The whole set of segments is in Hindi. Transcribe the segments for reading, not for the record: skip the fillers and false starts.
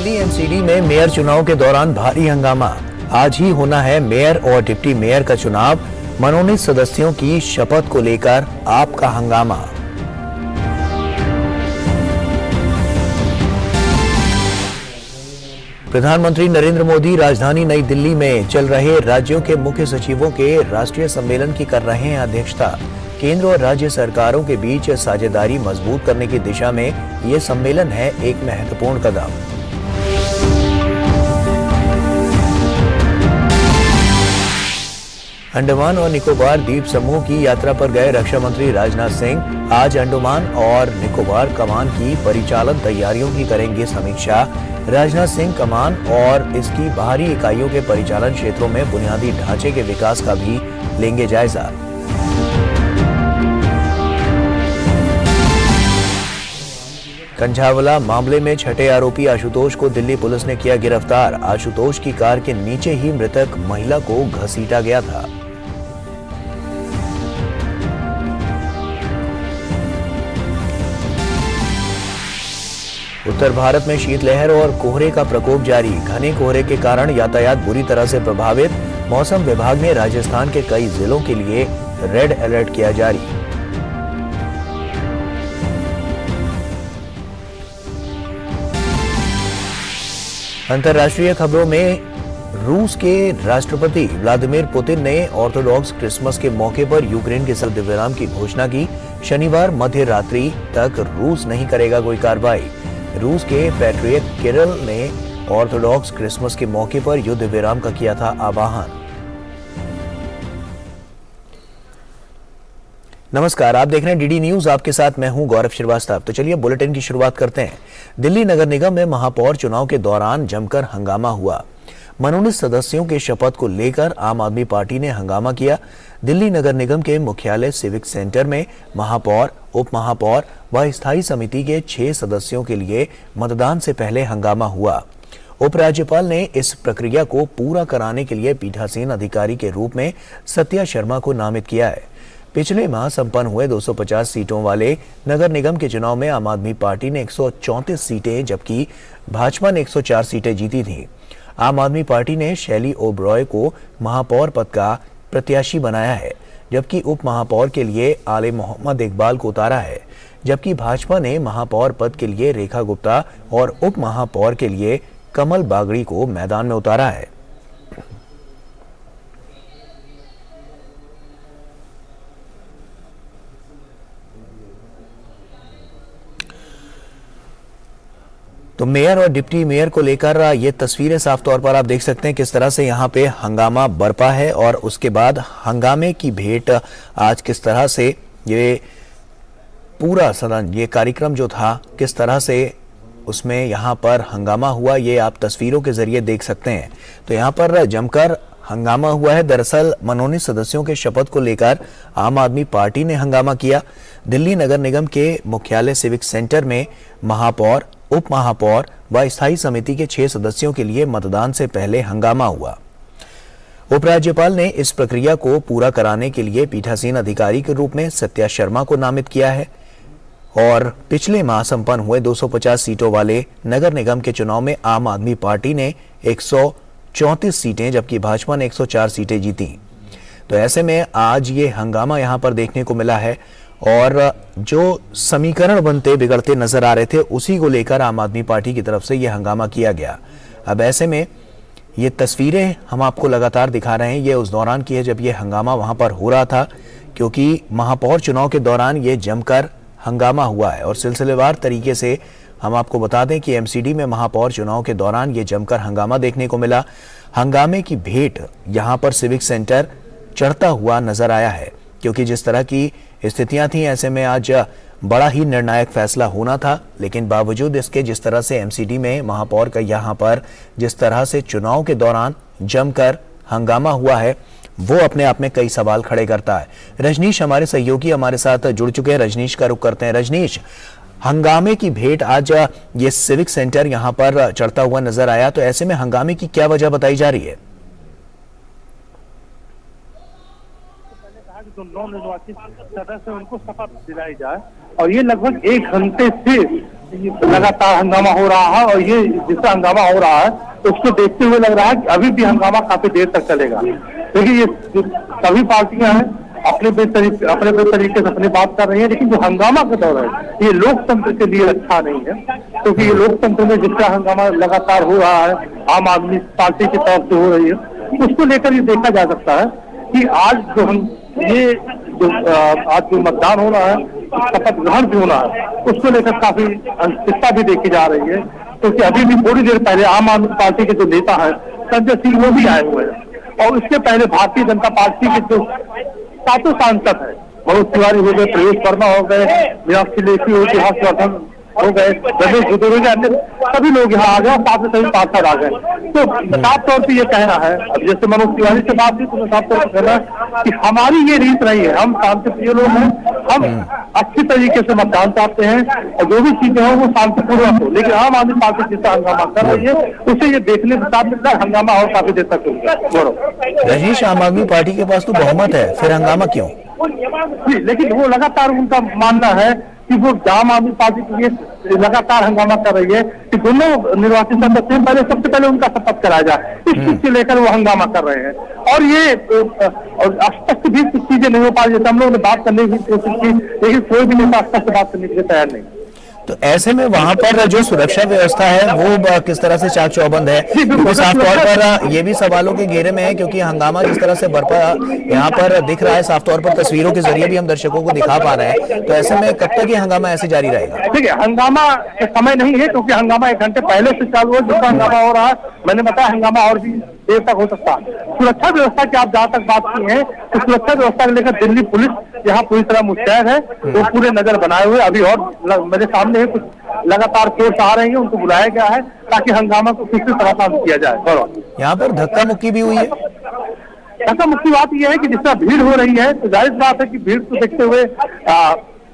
दिल्ली एमसीडी में मेयर चुनाव के दौरान भारी हंगामा। आज ही होना है मेयर और डिप्टी मेयर का चुनाव। मनोनीत सदस्यों की शपथ को लेकर आप का हंगामा। प्रधानमंत्री नरेंद्र मोदी राजधानी नई दिल्ली में चल रहे राज्यों के मुख्य सचिवों के राष्ट्रीय सम्मेलन की कर रहे हैं अध्यक्षता। केंद्र और राज्य सरकारों के बीच साझेदारी मजबूत करने की दिशा में ये सम्मेलन है एक महत्वपूर्ण कदम। अंडमान और निकोबार द्वीप समूह की यात्रा पर गए रक्षा मंत्री राजनाथ सिंह आज अंडमान और निकोबार कमान की परिचालन तैयारियों की करेंगे समीक्षा। राजनाथ सिंह कमान और इसकी बाहरी इकाइयों के परिचालन क्षेत्रों में बुनियादी ढांचे के विकास का भी लेंगे जायजा। कंझावला मामले में छठे आरोपी आशुतोष को दिल्ली पुलिस ने किया गिरफ्तार। आशुतोष की कार के नीचे ही मृतक महिला को घसीटा गया था। उत्तर भारत में शीतलहर और कोहरे का प्रकोप जारी। घने कोहरे के कारण यातायात बुरी तरह से प्रभावित। मौसम विभाग ने राजस्थान के कई जिलों के लिए रेड अलर्ट किया जारी। अंतर्राष्ट्रीय खबरों में रूस के राष्ट्रपति व्लादिमीर पुतिन ने ऑर्थोडॉक्स क्रिसमस के मौके पर यूक्रेन के युद्ध विराम की घोषणा की। शनिवार मध्य रात्रि तक रूस नहीं करेगा कोई कार्रवाई। रूस के पैट्रियट किरिल ने ऑर्थोडॉक्स क्रिसमस के मौके पर युद्ध विराम का किया था आह्वान। नमस्कार, आप देख रहे हैं डीडी न्यूज। आपके साथ मैं हूं गौरव श्रीवास्तव। तो चलिए बुलेटिन की शुरुआत करते हैं। दिल्ली नगर निगम में महापौर चुनाव के दौरान जमकर हंगामा हुआ। मनोनीत सदस्यों के शपथ को लेकर आम आदमी पार्टी ने हंगामा किया। दिल्ली नगर निगम के मुख्यालय सिविक सेंटर में महापौर, उप महापौर व स्थायी समिति के 6 सदस्यों के लिए मतदान से पहले हंगामा हुआ। उपराज्यपाल ने इस प्रक्रिया को पूरा कराने के लिए पीठासीन अधिकारी के रूप में सत्या शर्मा को नामित किया है। पिछले माह संपन्न हुए 250 सीटों वाले नगर निगम के चुनाव में आम आदमी पार्टी ने 134 सीटें जबकि भाजपा ने 104 सीटें जीती थीं। आम आदमी पार्टी ने शैली ओबरॉय को महापौर पद का प्रत्याशी बनाया है, जबकि उप महापौर के लिए आले मोहम्मद इकबाल को उतारा है। जबकि भाजपा ने महापौर पद के लिए रेखा गुप्ता और उप महापौर के लिए कमल बागड़ी को मैदान में उतारा है। तो मेयर और डिप्टी मेयर को लेकर ये तस्वीरें साफ तौर पर आप देख सकते हैं किस तरह से यहाँ पे हंगामा बरपा है और उसके बाद हंगामे की भेंट आज किस तरह से ये पूरा सदन, ये कार्यक्रम जो था किस तरह से उसमें यहाँ पर हंगामा हुआ, ये आप तस्वीरों के जरिए देख सकते हैं। तो यहाँ पर जमकर हंगामा हुआ है। दरअसल मनोनीत सदस्यों के शपथ को लेकर आम आदमी पार्टी ने हंगामा किया। दिल्ली नगर निगम के मुख्यालय सिविक सेंटर में महापौर, उप महापौर व स्थायी समिति के 6 सदस्यों के लिए मतदान से पहले हंगामा हुआ। उपराज्यपाल ने इस प्रक्रिया को पूरा कराने के लिए पीठासीन अधिकारी के रूप में सत्या शर्मा को नामित किया है और पिछले माह संपन्न हुए 250 सीटों वाले नगर निगम के चुनाव में आम आदमी पार्टी ने 134 सीटें जबकि भाजपा ने 104 सीटें जीती। तो ऐसे में आज ये हंगामा यहाँ पर देखने को मिला है और जो समीकरण बनते बिगड़ते नजर आ रहे थे उसी को लेकर आम आदमी पार्टी की तरफ से यह हंगामा किया गया। अब ऐसे में ये तस्वीरें हम आपको लगातार दिखा रहे हैं, ये उस दौरान की है जब ये हंगामा वहां पर हो रहा था, क्योंकि महापौर चुनाव के दौरान ये जमकर हंगामा हुआ है। और सिलसिलेवार तरीके से हम आपको बता दें कि एमसीडी में महापौर चुनाव के दौरान ये जमकर हंगामा देखने को मिला। हंगामे की भेंट यहाँ पर सिविक सेंटर चढ़ता हुआ नजर आया है, क्योंकि जिस तरह की स्थितियां थी ऐसे में आज बड़ा ही निर्णायक फैसला होना था। लेकिन बावजूद इसके जिस तरह से एमसीडी में महापौर का यहाँ पर जिस तरह से चुनाव के दौरान जमकर हंगामा हुआ है वो अपने आप में कई सवाल खड़े करता है। रजनीश हमारे सहयोगी हमारे साथ जुड़ चुके हैं, रजनीश का रुख करते हैं। रजनीश, हंगामे की भेंट आज ये सिविक सेंटर यहाँ पर चढ़ता हुआ नजर आया, तो ऐसे में हंगामे की क्या वजह बताई जा रही है? जो नवनिर्वाचित सदस्य उनको शपथ दिलाई जाए। और ये लगभग 1 घंटे से लगातार हंगामा हो रहा है, और ये जिसका हंगामा हो रहा है उसको देखते हुए लग रहा है कि अभी भी हंगामा काफी देर तक चलेगा। देखिए, ये सभी पार्टियां हैं अपने तरीके से अपनी बात कर रही है, लेकिन जो हंगामा का दौर है ये लोकतंत्र के लिए अच्छा नहीं है, क्योंकि ये लोकतंत्र में जिसका हंगामा लगातार हो रहा है आम आदमी पार्टी की तरफ से हो रही है, उसको लेकर ये देखा जा सकता है कि आज जो मतदान होना है, शपथ ग्रहण भी होना है, उसको लेकर काफी अनिश्चितता भी देखी जा रही है। क्योंकि अभी भी थोड़ी देर पहले आम आदमी पार्टी के जो नेता है संजय सिंह, वो भी आए हुए हैं, और उसके पहले भारतीय जनता पार्टी के जो 7 सांसद है, मनोज तिवारी हो गए, प्रवेश वर्मा हो गए, मीनाक्षी लेखी हो गई, हर्षवर्धन हो गए, रमेश बुजुर्ग, अन्य सभी लोग यहाँ आ गए, और साथ में सभी पार्षद आ गए। तो साफ तौर पर ये कहना है, अब जैसे मनोज तिवारी से बात हुई तो साफ तौर पर कहना है कि हमारी ये रीत नहीं है, हम शांतिप्रिय लोग हैं, हम अच्छी तरीके से मतदान चाहते हैं, और जो भी चीजें हो वो शांतिपूर्वक हो। लेकिन आम आदमी पार्टी जितना हंगामा कर रही है उसे ये देखने के साथ मिलता है हंगामा और काफी देर तक होगा। रजनीश, आम आदमी पार्टी के पास तो बहुमत है, फिर हंगामा क्यों? लेकिन वो लगातार उनका मानना है कि वो आम आदमी पार्टी के लिए लगातार हंगामा कर रही है कि दोनों निर्वाचित सदस्य सबसे पहले उनका शपथ कराया जाए, इस चीज को लेकर वो हंगामा कर रहे हैं। और ये स्पष्ट भी कुछ चीजें नहीं हो पा रही, जैसे हम लोगों ने बात करने की कोशिश की, लेकिन कोई भी नेता स्पष्ट बात करने के लिए तैयार नहीं। तो ऐसे में वहां पर जो सुरक्षा व्यवस्था है वो किस तरह से चाक चौबंद है? क्योंकि साफ तौर पर ये भी सवालों के घेरे में है, क्योंकि हंगामा जिस तरह से बरपा यहाँ पर दिख रहा है, साफ तौर पर तस्वीरों के जरिए भी हम दर्शकों को दिखा पा रहे हैं। तो ऐसे में कब तक ये हंगामा ऐसे जारी रहेगा? ठीक है, हंगामा के समय नहीं है, क्योंकि हंगामा 1 घंटे पहले से चालू है, जिसका हंगामा हो रहा है। मैंने बताया हंगामा और भी देर तक हो सकता है। सुरक्षा व्यवस्था की आप जहाँ तक बात की है, तो सुरक्षा व्यवस्था को लेकर दिल्ली पुलिस यहाँ पूरी तरह मुस्तैद है, वो पूरे नजर बनाए हुए। अभी और मेरे सामने कुछ लगातार फोर्स आ रही है, उनको बुलाया गया है ताकि हंगामा को किसी तरह शांत किया जाए। यहाँ पर धक्का मुक्की भी हुई है। धक्का मुक्की बात यह है कि जिस तरह भीड़ हो रही है, तो जाहिर बात है कि भीड़ को देखते हुए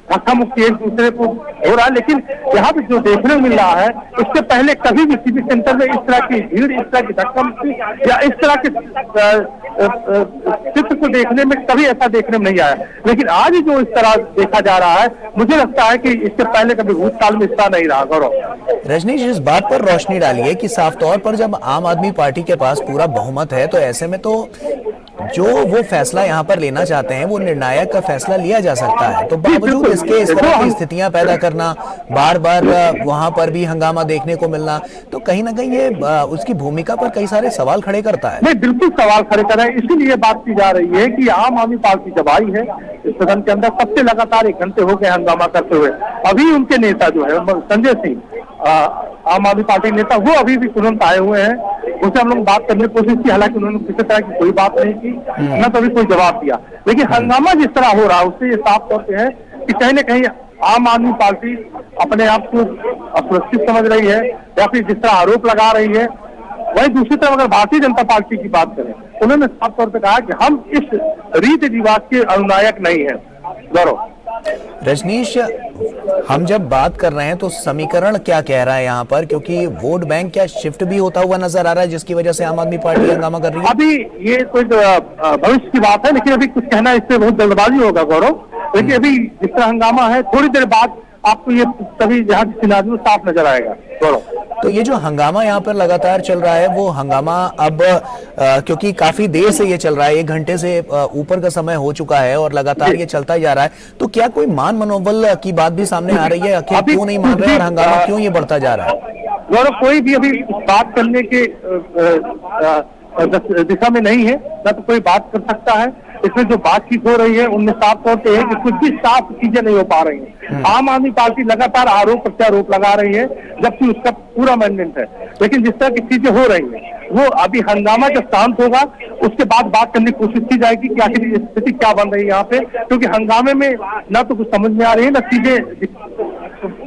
धक्का मुक्की एक दूसरे को हो रहा है। लेकिन यहाँ पे जो देखने को मिल रहा है, इससे पहले कभी भी सिविक सेंटर में इस तरह की भीड़, इस तरह की धक्का मुक्की या इस तरह के चित्र को देखने में कभी ऐसा देखने में नहीं आया। लेकिन आज जो इस तरह देखा जा रहा है, मुझे लगता है कि इससे पहले कभी भूतकाल में इस तरह नहीं रहा। गौरव, रजनीश, इस बात पर रोशनी डालिए कि साफ तौर पर जब आम आदमी पार्टी के पास पूरा बहुमत है, तो ऐसे में तो जो वो फैसला यहाँ पर लेना चाहते हैं वो निर्णायक का फैसला लिया जा सकता है। तो बावजूद इसके इस तरह की स्थितियां पैदा करना, बार बार वहां पर भी हंगामा देखने को मिलना, तो कहीं ना कहीं ये उसकी भूमिका पर कई सारे सवाल खड़े करता है। नहीं, बिल्कुल सवाल खड़े कर रहे हैं। इसीलिए बात की जा रही है कि आम आदमी पार्टी जब आई है इस सदन के अंदर, सबसे लगातार 1 घंटे हो गए हंगामा करते हुए। अभी उनके नेता जो है संजय सिंह, आम आदमी पार्टी नेता, वो अभी भी तुरंत आए हुए हैं। उनसे हम लोग बात करने की कोशिश की, हालांकि उन्होंने किसी तरह की कोई बात नहीं की, न तो अभी कोई जवाब दिया। लेकिन हंगामा जिस तरह हो रहा है उससे ये साफ तौर पे है कि कहीं न कहीं आम आदमी पार्टी अपने आप को असुरक्षित समझ रही है, या फिर जिस तरह आरोप लगा रही है। वही दूसरी तरफ अगर भारतीय जनता पार्टी की बात करें, उन्होंने साफ तौर पर कहा कि हम इस रीति रिवाज के अनुनायक नहीं है। गौरव, रजनीश, हम जब बात कर रहे हैं तो समीकरण क्या कह रहा है यहाँ पर, क्योंकि वोट बैंक क्या शिफ्ट भी होता हुआ नजर आ रहा है, जिसकी वजह से आम आदमी पार्टी हंगामा कर रही है? अभी ये कोई भविष्य की बात है, लेकिन अभी कुछ कहना इससे बहुत जल्दबाजी होगा। गौरव, लेकिन अभी जिस तरह हंगामा है, थोड़ी देर बाद आपको ये सभी यहाँ की सिनारियो साफ नजर आएगा। गौरव, तो ये जो हंगामा यहाँ पर लगातार चल रहा है, वो हंगामा अब क्योंकि काफी देर से ये चल रहा है, 1 घंटे से ऊपर का समय हो चुका है और लगातार ये चलता ही जा रहा है, तो क्या कोई मान मनोबल की बात भी सामने आ रही है? आखिर क्यों नहीं मान रहे और हंगामा क्यों ये बढ़ता जा रहा है? गौरव, कोई भी अभी बात करने के दिशा में नहीं है, ना तो कोई बात कर सकता है। इसमें जो बातचीत हो रही है उनमें साफ तौर पे है कि कुछ भी साफ चीजें नहीं हो पा रही हैं। आम आदमी पार्टी लगातार आरोप प्रत्यारोप लगा रही है, जबकि उसका पूरा मैंडेट है। लेकिन जिस तरह की चीजें हो रही है, वो अभी हंगामा जब शांत होगा उसके बाद बात करने की कोशिश की जाएगी कि आखिर स्थिति क्या बन रही है यहाँ पे। क्योंकि हंगामे में ना तो कुछ समझ में आ रही है, ना चीजें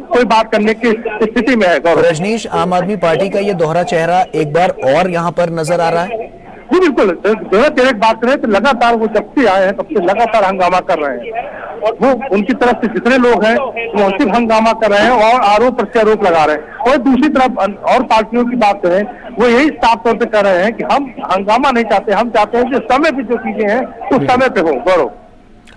कोई बात करने की स्थिति में है। रजनीश, आम आदमी पार्टी का ये दोहरा चेहरा एक बार और यहाँ पर नजर आ रहा है। जी बिल्कुल, एक बात करें तो लगातार वो जब से आए हैं तब से लगातार हंगामा कर रहे हैं। वो उनकी तरफ से जितने लोग हैं वो सिर्फ हंगामा कर रहे हैं और आरोप प्रत्यारोप लगा रहे हैं। और दूसरी तरफ और पार्टियों की बात करें, वो यही साफ तौर पे कर रहे हैं कि हम हंगामा नहीं चाहते, हम चाहते हैं कि समय पे जो चीजें हैं उस समय पे हो। गौरव,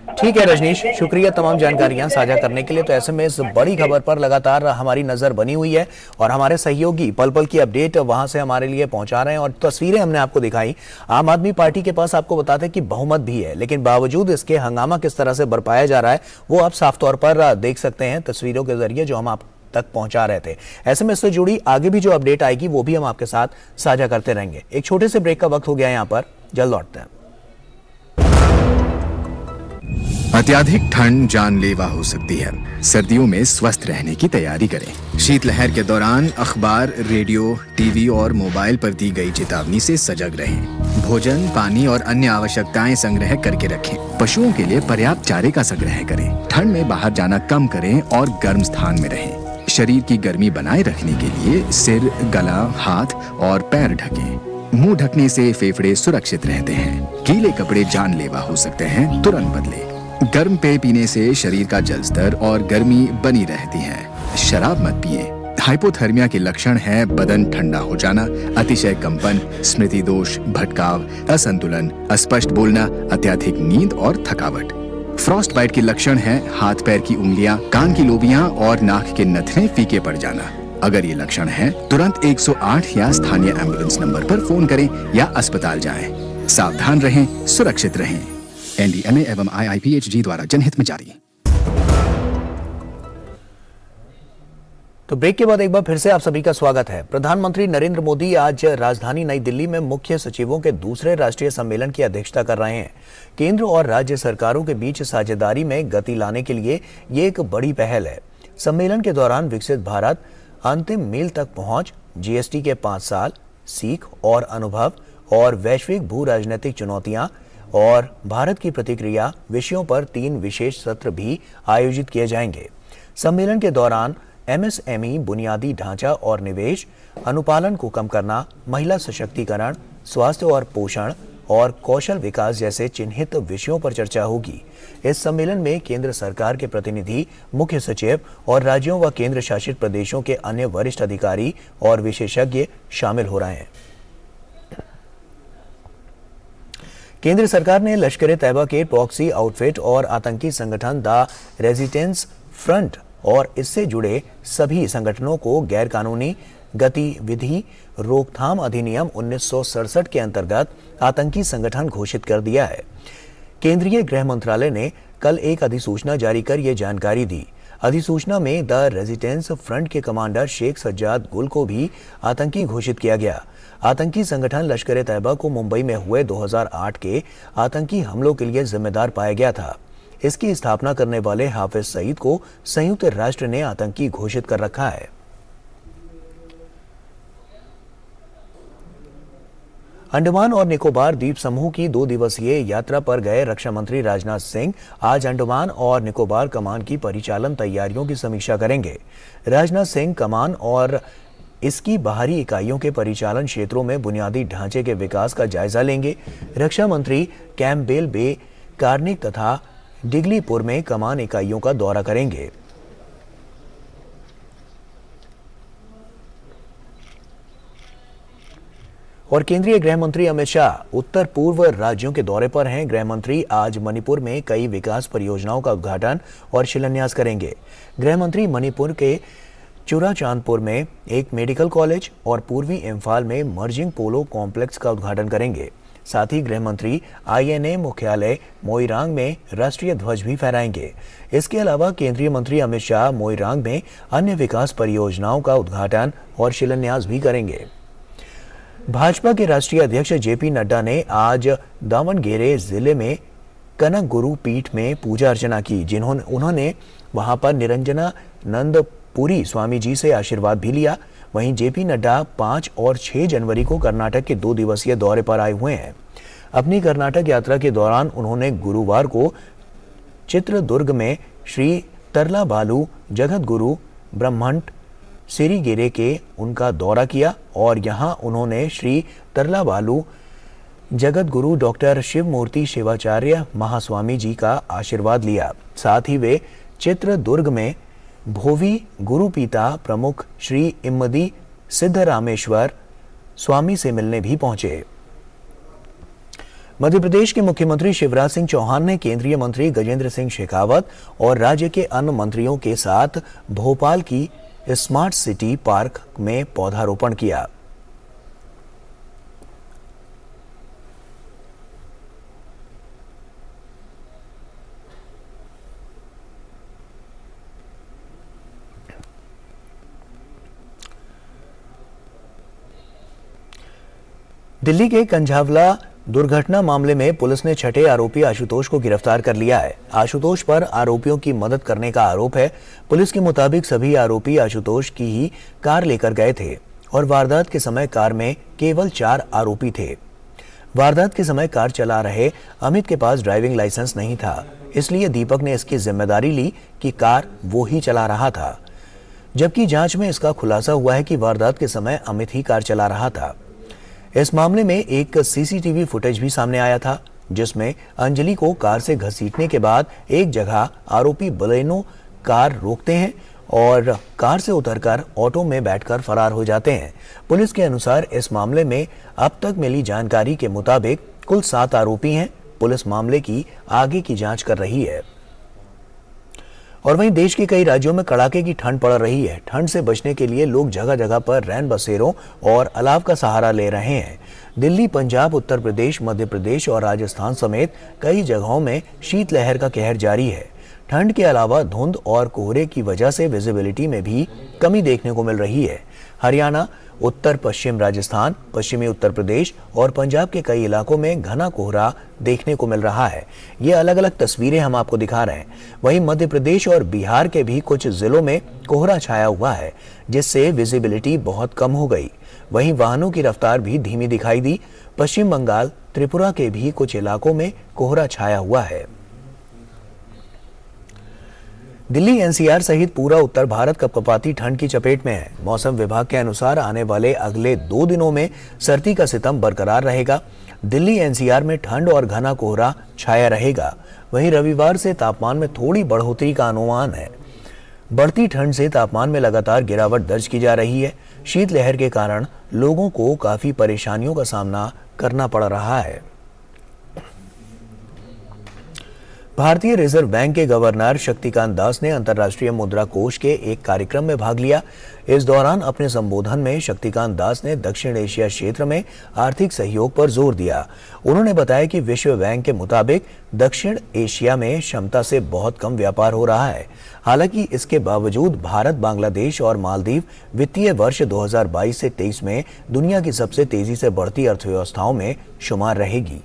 ठीक है रजनीश, शुक्रिया तमाम जानकारियां साझा करने के लिए। तो ऐसे में इस बड़ी खबर पर लगातार हमारी नजर बनी हुई है और हमारे सहयोगी पल पल की अपडेट वहां से हमारे लिए पहुंचा रहे हैं और तस्वीरें हमने आपको दिखाई। आम आदमी पार्टी के पास आपको बताते हैं कि बहुमत भी है, लेकिन बावजूद इसके हंगामा किस तरह से बरपाया जा रहा है वो आप साफ तौर पर देख सकते हैं तस्वीरों के जरिए जो हम आप तक पहुंचा रहे थे। ऐसे में इससे जुड़ी आगे भी जो अपडेट आएगी वो भी हम आपके साथ साझा करते रहेंगे। एक छोटे से ब्रेक का वक्त हो गया यहाँ पर, जल्द लौटते हैं। अत्यधिक ठंड जानलेवा हो सकती है। सर्दियों में स्वस्थ रहने की तैयारी करें। शीतलहर के दौरान अखबार, रेडियो, टीवी और मोबाइल पर दी गई चेतावनी से सजग रहें। भोजन, पानी और अन्य आवश्यकताएं संग्रह करके रखें। पशुओं के लिए पर्याप्त चारे का संग्रह करें। ठंड में बाहर जाना कम करें और गर्म स्थान में रहें। शरीर की गर्मी बनाए रखने के लिए सिर, गला, हाथ और पैर ढकें। मुंह ढकने से फेफड़े सुरक्षित रहते हैं। गीले कपड़े जानलेवा हो सकते हैं, तुरंत बदलें। गर्म पेय पीने से शरीर का जल स्तर और गर्मी बनी रहती है। शराब मत पिएं। हाइपोथर्मिया के लक्षण है बदन ठंडा हो जाना, अतिशय कंपन, स्मृति दोष, भटकाव, असंतुलन, अस्पष्ट बोलना, अत्यधिक नींद और थकावट। फ्रॉस्ट बाइट के लक्षण है हाथ पैर की उंगलियां, कान की लोबियां और नाक के नथने फीके पड़ जाना। अगर ये लक्षण है तुरंत 108 या स्थानीय एम्बुलेंस नंबर पर फोन करें या अस्पताल जाएं। सावधान रहें, सुरक्षित रहें। NDMA एवं IIPHG द्वारा जनहित में जारी। तो ब्रेक के बाद एक बार फिर से आप सभी का स्वागत है। प्रधानमंत्री नरेंद्र मोदी आज राजधानी नई दिल्ली में मुख्य सचिवों के दूसरे राष्ट्रीय सम्मेलन की अध्यक्षता कर रहे हैं। केंद्र और राज्य सरकारों के बीच साझेदारी में गति लाने के लिए ये एक बड़ी पहल है। सम्मेलन के दौरान विकसित भारत, अंतिम मील तक पहुंच, GST के 5 साल, सीख और अनुभव और वैश्विक भू राजनीतिक चुनौतियां और भारत की प्रतिक्रिया विषयों पर 3 विशेष सत्र भी आयोजित किए जाएंगे। सम्मेलन के दौरान MSME, बुनियादी ढांचा और निवेश, अनुपालन को कम करना, महिला सशक्तिकरण, स्वास्थ्य और पोषण और कौशल विकास जैसे चिन्हित विषयों पर चर्चा होगी। इस सम्मेलन में केंद्र सरकार के प्रतिनिधि, मुख्य सचिव और राज्यों व केंद्र शासित प्रदेशों के अन्य वरिष्ठ अधिकारी और विशेषज्ञ शामिल हो रहे हैं। केंद्र सरकार ने लश्कर-ए-तैयबा के प्रॉक्सी आउटफिट और आतंकी संगठन द रेजिस्टेंस फ्रंट और इससे जुड़े सभी संगठनों को गैरकानूनी गतिविधि रोकथाम अधिनियम 1967 के अंतर्गत आतंकी संगठन घोषित कर दिया है। केंद्रीय गृह मंत्रालय ने कल एक अधिसूचना जारी कर यह जानकारी दी। अधिसूचना में द रेजिस्टेंस फ्रंट के कमांडर शेख सज्जाद गुल को भी आतंकी घोषित किया गया। आतंकी संगठन लश्कर-ए-तैयबा को मुंबई में हुए 2008 के आतंकी हमलों के लिए जिम्मेदार पाया गया था। इसकी स्थापना करने वाले हाफिज सईद को संयुक्त राष्ट्र ने आतंकी घोषित कर रखा है। अंडमान और निकोबार द्वीप समूह की 2 दिवसीय यात्रा पर गए रक्षा मंत्री राजनाथ सिंह आज अंडमान और निकोबार कमान की परिचालन तैयारियों की समीक्षा करेंगे। राजनाथ सिंह कमान और इसकी बाहरी इकाइयों के परिचालन क्षेत्रों में बुनियादी ढांचे के विकास का जायजा लेंगे। रक्षा मंत्री कैम्पबेल बे, कार्निक तथा डिगलीपुर में कमान इकाइयों का दौरा करेंगे। और केंद्रीय गृह मंत्री अमित शाह उत्तर पूर्व राज्यों के दौरे पर हैं। गृह मंत्री आज मणिपुर में कई विकास परियोजनाओं का उद्घाटन और शिलान्यास करेंगे। गृह मंत्री मणिपुर के चुराचांदपुर में एक मेडिकल कॉलेज और पूर्वी इम्फाल में मर्जिंग पोलो कॉम्प्लेक्स का उद्घाटन करेंगे। साथ ही गृह मंत्री INA मुख्यालय मोइरांग में राष्ट्रीय ध्वज भी फहराएंगे। इसके अलावा केंद्रीय मंत्री अमित शाह मोइरांग में अन्य विकास परियोजनाओं का उद्घाटन और शिलान्यास भी करेंगे। भाजपा के राष्ट्रीय अध्यक्ष JP नड्डा ने आज दावणगेरे जिले में कनक गुरु पीठ में पूजा अर्चना की, उन्होंने वहां पर निरंजनानंद पुरी स्वामी जी से आशीर्वाद भी लिया। वहीं JP नड्डा 5 और 6 जनवरी को कर्नाटक के 2 दिवसीय दौरे पर आए हुए हैं। अपनी कर्नाटक यात्रा के दौरान उन्होंने गुरुवार को चित्रदुर्ग में श्री तरलाबालू जगत गुरु ब्रह्मंट सिरिगेरे के उनका दौरा किया और यहां उन्होंने श्री तरलाबालू जगत गुरु डॉक्टर शिवमूर्ति शिवाचार्य महास्वामी जी का आशीर्वाद लिया। साथ ही वे चित्रदुर्ग में भोवी गुरुपीता प्रमुख श्री इम्मदी सिद्धरामेश्वर स्वामी से मिलने भी पहुंचे। मध्य प्रदेश के मुख्यमंत्री शिवराज सिंह चौहान ने केंद्रीय मंत्री गजेंद्र सिंह शेखावत और राज्य के अन्य मंत्रियों के साथ भोपाल की स्मार्ट सिटी पार्क में पौधारोपण किया। दिल्ली के कंझावला दुर्घटना मामले में पुलिस ने छठे आरोपी आशुतोष को गिरफ्तार कर लिया है। आशुतोष पर आरोपियों की मदद करने का आरोप है। पुलिस के मुताबिक सभी आरोपी आशुतोष की ही कार लेकर गए थे और वारदात के समय कार में केवल 4 आरोपी थे। वारदात के समय कार चला रहे अमित के पास ड्राइविंग लाइसेंस नहीं था, इसलिए दीपक ने इसकी जिम्मेदारी ली कि कार वो ही चला रहा था, जबकि जांच में इसका खुलासा हुआ है कि वारदात के समय अमित ही कार चला रहा था। इस मामले में एक सीसीटीवी फुटेज भी सामने आया था, जिसमें अंजलि को कार से घसीटने के बाद एक जगह आरोपी बलेनो कार रोकते हैं और कार से उतरकर ऑटो में बैठकर फरार हो जाते हैं। पुलिस के अनुसार इस मामले में अब तक मिली जानकारी के मुताबिक कुल 7 आरोपी हैं। पुलिस मामले की आगे की जांच कर रही है। और वहीं देश के कई राज्यों में कड़ाके की ठंड पड़ रही है। ठंड से बचने के लिए लोग जगह जगह पर रैन बसेरों और अलाव का सहारा ले रहे हैं। दिल्ली, पंजाब, उत्तर प्रदेश, मध्य प्रदेश और राजस्थान समेत कई जगहों में शीतलहर का कहर जारी है। ठंड के अलावा धुंध और कोहरे की वजह से विजिबिलिटी में भी कमी देखने को मिल रही है। हरियाणा, उत्तर पश्चिम राजस्थान, पश्चिमी उत्तर प्रदेश और पंजाब के कई इलाकों में घना कोहरा देखने को मिल रहा है। ये अलग अलग तस्वीरें हम आपको दिखा रहे हैं। वहीं मध्य प्रदेश और बिहार के भी कुछ जिलों में कोहरा छाया हुआ है, जिससे विजिबिलिटी बहुत कम हो गई। वहीं वाहनों की रफ्तार भी धीमी दिखाई दी। पश्चिम बंगाल, त्रिपुरा के भी कुछ इलाकों में कोहरा छाया हुआ है। दिल्ली, एनसीआर सहित पूरा उत्तर भारत कपकपाती ठंड की चपेट में है। मौसम विभाग के अनुसार आने वाले अगले 2 दिनों में सर्दी का सितम बरकरार रहेगा। दिल्ली, एनसीआर में ठंड और घना कोहरा छाया रहेगा। वहीं रविवार से तापमान में थोड़ी बढ़ोतरी का अनुमान है। बढ़ती ठंड से तापमान में लगातार गिरावट दर्ज की जा रही है। शीतलहर के कारण लोगों को काफी परेशानियों का सामना करना पड़ रहा है। भारतीय रिजर्व बैंक के गवर्नर शक्तिकांत दास ने अंतर्राष्ट्रीय मुद्रा कोष के एक कार्यक्रम में भाग लिया। इस दौरान अपने संबोधन में शक्तिकांत दास ने दक्षिण एशिया क्षेत्र में आर्थिक सहयोग पर जोर दिया। उन्होंने बताया कि विश्व बैंक के मुताबिक दक्षिण एशिया में क्षमता से बहुत कम व्यापार हो रहा है। हालांकि इसके बावजूद भारत, बांग्लादेश और मालदीव वित्तीय वर्ष 2022 से 23 में दुनिया की सबसे तेजी से बढ़ती अर्थव्यवस्थाओं में शुमार रहेगी।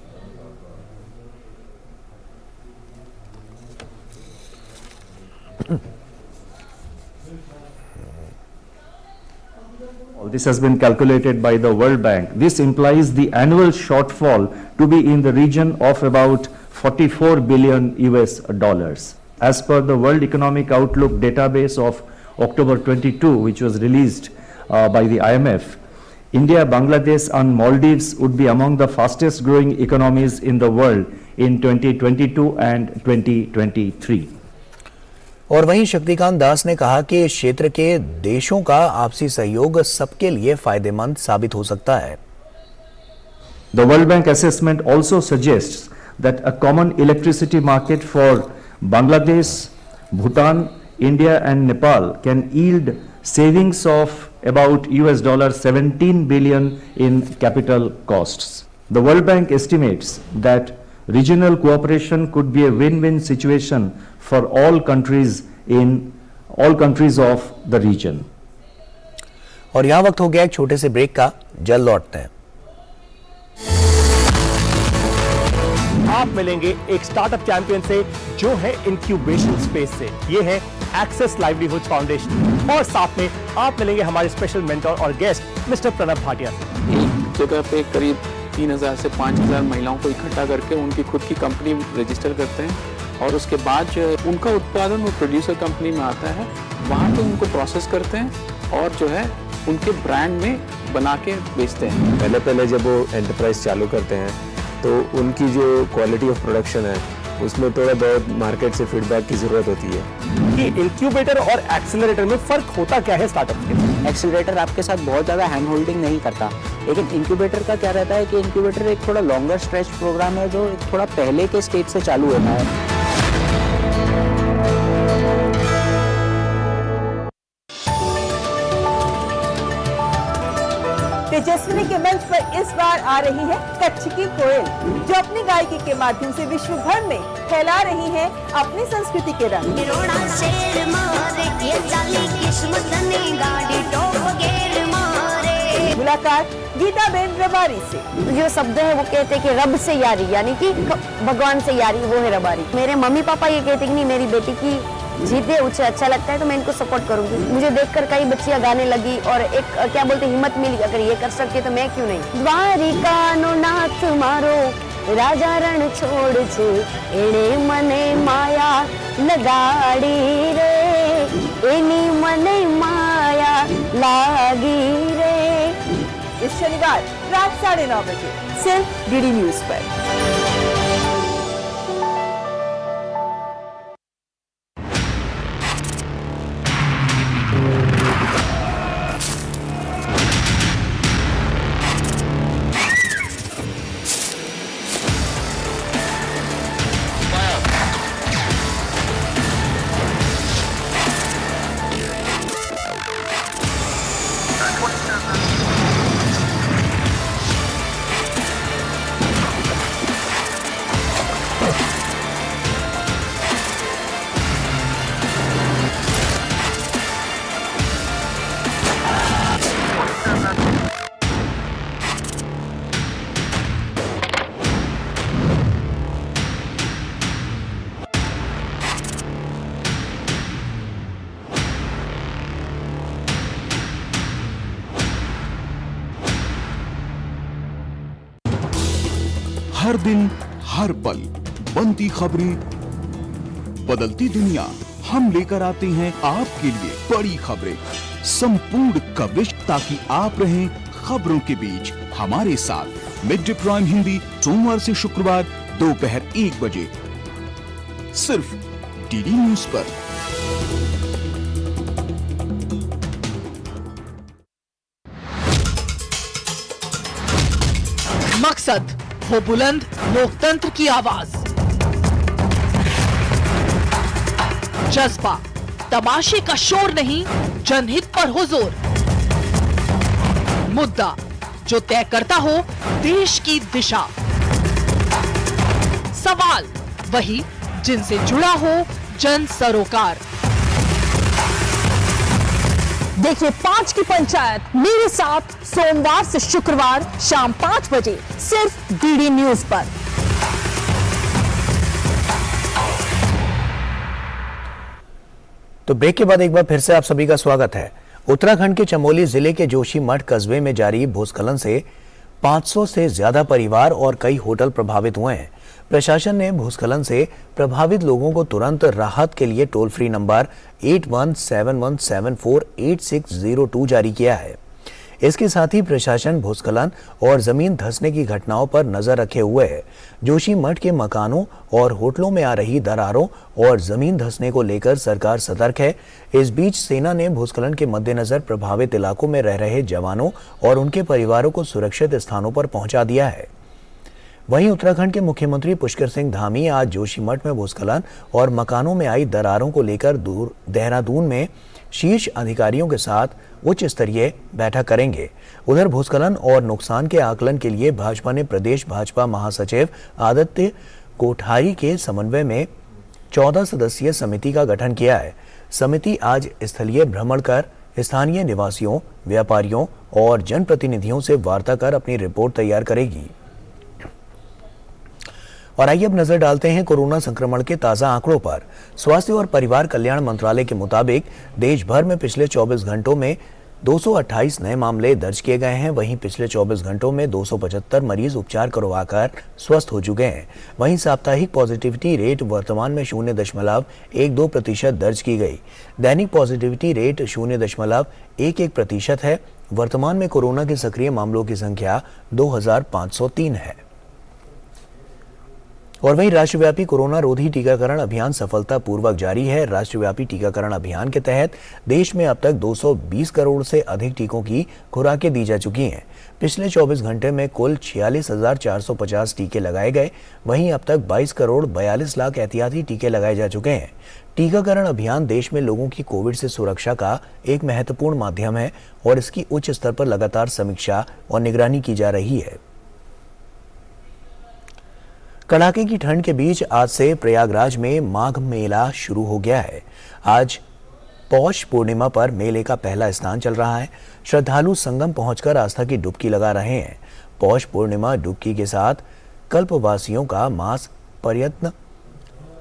This has been calculated by the World Bank. This implies the annual shortfall to be in the region of about $44 billion US. As per the World Economic Outlook database of October 22, which was released by the IMF, India, Bangladesh and Maldives would be among the fastest growing economies in the world in 2022 and 2023. और वहीं शक्तिकांत दास ने कहा कि इस क्षेत्र के देशों का आपसी सहयोग सबके लिए फायदेमंद साबित हो सकता है। The World Bank assessment also suggests that a common electricity market for Bangladesh, Bhutan, India and Nepal can yield savings of about $17 billion in capital costs. The World Bank estimates that regional cooperation could be a win-win situation for all countries of the region. और यहाँ वक्त हो गया एक छोटे से ब्रेक का, जल्द लौटते हैं। आप मिलेंगे एक स्टार्टअप चैंपियन से जो है इंक्यूबेशन स्पेस से। ये है एक्सेस लाइवलीहुड फाउंडेशन और साथ में आप मिलेंगे हमारे स्पेशल मेंटर और गेस्ट मिस्टर प्रणब भाटिया से। एक जगह पे करीब 3000 से 5000 महिलाओं को इकट्ठा करके उनकी खुद की कंपनी रजिस्टर करते हैं और उसके बाद जो उनका उत्पादन वो प्रोड्यूसर कंपनी में आता है, वहाँ पे उनको प्रोसेस करते हैं और जो है उनके ब्रांड में बना के बेचते हैं। पहले जब वो एंटरप्राइज चालू करते हैं तो उनकी जो क्वालिटी ऑफ प्रोडक्शन है उसमें थोड़ा बहुत मार्केट से फीडबैक की जरूरत होती है। कि इंक्यूबेटर और एक्सेलरेटर में फर्क होता क्या है स्टार्टअप के? एक्सीलरेटर आपके साथ बहुत ज़्यादा हैंड होल्डिंग नहीं करता, लेकिन इंक्यूबेटर का क्या रहता है कि इंक्यूबेटर एक थोड़ा लॉन्गर स्ट्रेच प्रोग्राम है जो एक थोड़ा पहले के स्टेज से चालू होता है। तेजस्विनी के मंच पर इस बार आ रही है कच्छ की कोयल, जो अपनी गायकी के माध्यम से विश्व भर में फैला रही है अपनी संस्कृति के रंग। मुलाकात गीताबेन रबारी से। जो शब्द है वो कहते हैं कि रब से यारी, यानी कि भगवान से यारी, वो है रबारी। मेरे मम्मी पापा ये कहते कि नहीं, मेरी बेटी की जीते उसे अच्छा लगता है तो मैं इनको सपोर्ट करूंगी। मुझे देखकर कई बच्चियां गाने लगी और एक क्या बोलते हिम्मत मिली, अगर ये कर सकते तो मैं क्यों नहीं। द्वारिका नो नाथ मारो राजा रण छोड़ छे, एणे मने माया लगाड़ी रे, एनी मने माया लागी रे। इस शनिवार रात 9:30 बजे सिर्फ डीडी न्यूज पर। हर दिन हर पल बनती खबरें, बदलती दुनिया, हम लेकर आते हैं आपके लिए बड़ी खबरें, संपूर्ण कवरेज, ताकि आप रहें खबरों के बीच हमारे साथ। मिड डे प्राइम हिंदी सोमवार से शुक्रवार दोपहर 1 बजे सिर्फ डीडी न्यूज पर। मकसद हो बुलंद लोकतंत्र की आवाज, जज्बा तमाशे का शोर नहीं, जनहित पर हो जोर, मुद्दा जो तय करता हो देश की दिशा, सवाल वही जिनसे जुड़ा हो जन सरोकार। देखिए 5 की पंचायत मेरे साथ सोमवार से शुक्रवार शाम 5 बजे सिर्फ डीडी न्यूज पर। तो ब्रेक के बाद एक बार फिर से आप सभी का स्वागत है। उत्तराखंड के चमोली जिले के जोशीमठ कस्बे में जारी भूस्खलन से 500 से ज्यादा परिवार और कई होटल प्रभावित हुए हैं। प्रशासन ने भूस्खलन से प्रभावित लोगों को तुरंत राहत के लिए टोल फ्री नंबर 8171748602 जारी किया है। इसके साथ ही प्रशासन भूस्खलन और जमीन धंसने की घटनाओं पर नजर रखे हुए है। जोशीमठ के मकानों और होटलों में आ रही दरारों और जमीन धंसने को लेकर सरकार सतर्क है। इस बीच सेना ने भूस्खलन के मद्देनजर प्रभावित इलाकों में रह रहे जवानों और उनके परिवारों को सुरक्षित स्थानों पर पहुंचा दिया है। वहीं उत्तराखंड के मुख्यमंत्री पुष्कर सिंह धामी आज जोशीमठ में भूस्खलन और मकानों में आई दरारों को लेकर देहरादून में शीर्ष अधिकारियों के साथ उच्च स्तरीय बैठक करेंगे। उधर भूस्खलन और नुकसान के आकलन के लिए भाजपा ने प्रदेश भाजपा महासचिव आदित्य कोठारी के समन्वय में 14 सदस्यीय समिति का गठन किया है। समिति आज स्थलीय भ्रमण कर स्थानीय निवासियों, व्यापारियों और जनप्रतिनिधियों से वार्ता कर अपनी रिपोर्ट तैयार करेगी। और आइए अब नजर डालते हैं कोरोना संक्रमण के ताजा आंकड़ों पर। स्वास्थ्य और परिवार कल्याण मंत्रालय के मुताबिक देश भर में पिछले 24 घंटों में 228 नए मामले दर्ज किए गए हैं। वहीं पिछले 24 घंटों में 275 मरीज उपचार करवाकर स्वस्थ हो चुके हैं। वहीं साप्ताहिक पॉजिटिविटी रेट वर्तमान में 0.12% दर्ज की गई। दैनिक पॉजिटिविटी रेट 0.11% है। वर्तमान में कोरोना के सक्रिय मामलों की संख्या 2503 है। और वहीं राष्ट्रव्यापी कोरोना रोधी टीकाकरण अभियान सफलतापूर्वक जारी है। राष्ट्रव्यापी टीकाकरण अभियान के तहत देश में अब तक 220 करोड़ से अधिक टीकों की खुराकें दी जा चुकी हैं। पिछले 24 घंटे में कुल 46,450 टीके लगाए गए। वहीं अब तक 22 करोड़ 42 लाख एहतियाती टीके लगाए जा चुके हैं। टीकाकरण अभियान देश में लोगों की कोविड से सुरक्षा का एक महत्वपूर्ण माध्यम है और इसकी उच्च स्तर पर लगातार समीक्षा और निगरानी की जा रही है। कड़ाके की ठंड के बीच आज से प्रयागराज में माघ मेला शुरू हो गया है। आज पौष पूर्णिमा पर मेले का पहला स्नान चल रहा है। श्रद्धालु संगम पहुंचकर आस्था की डुबकी लगा रहे हैं। पौष पूर्णिमा डुबकी के साथ कल्पवासियों का मास पर्यटन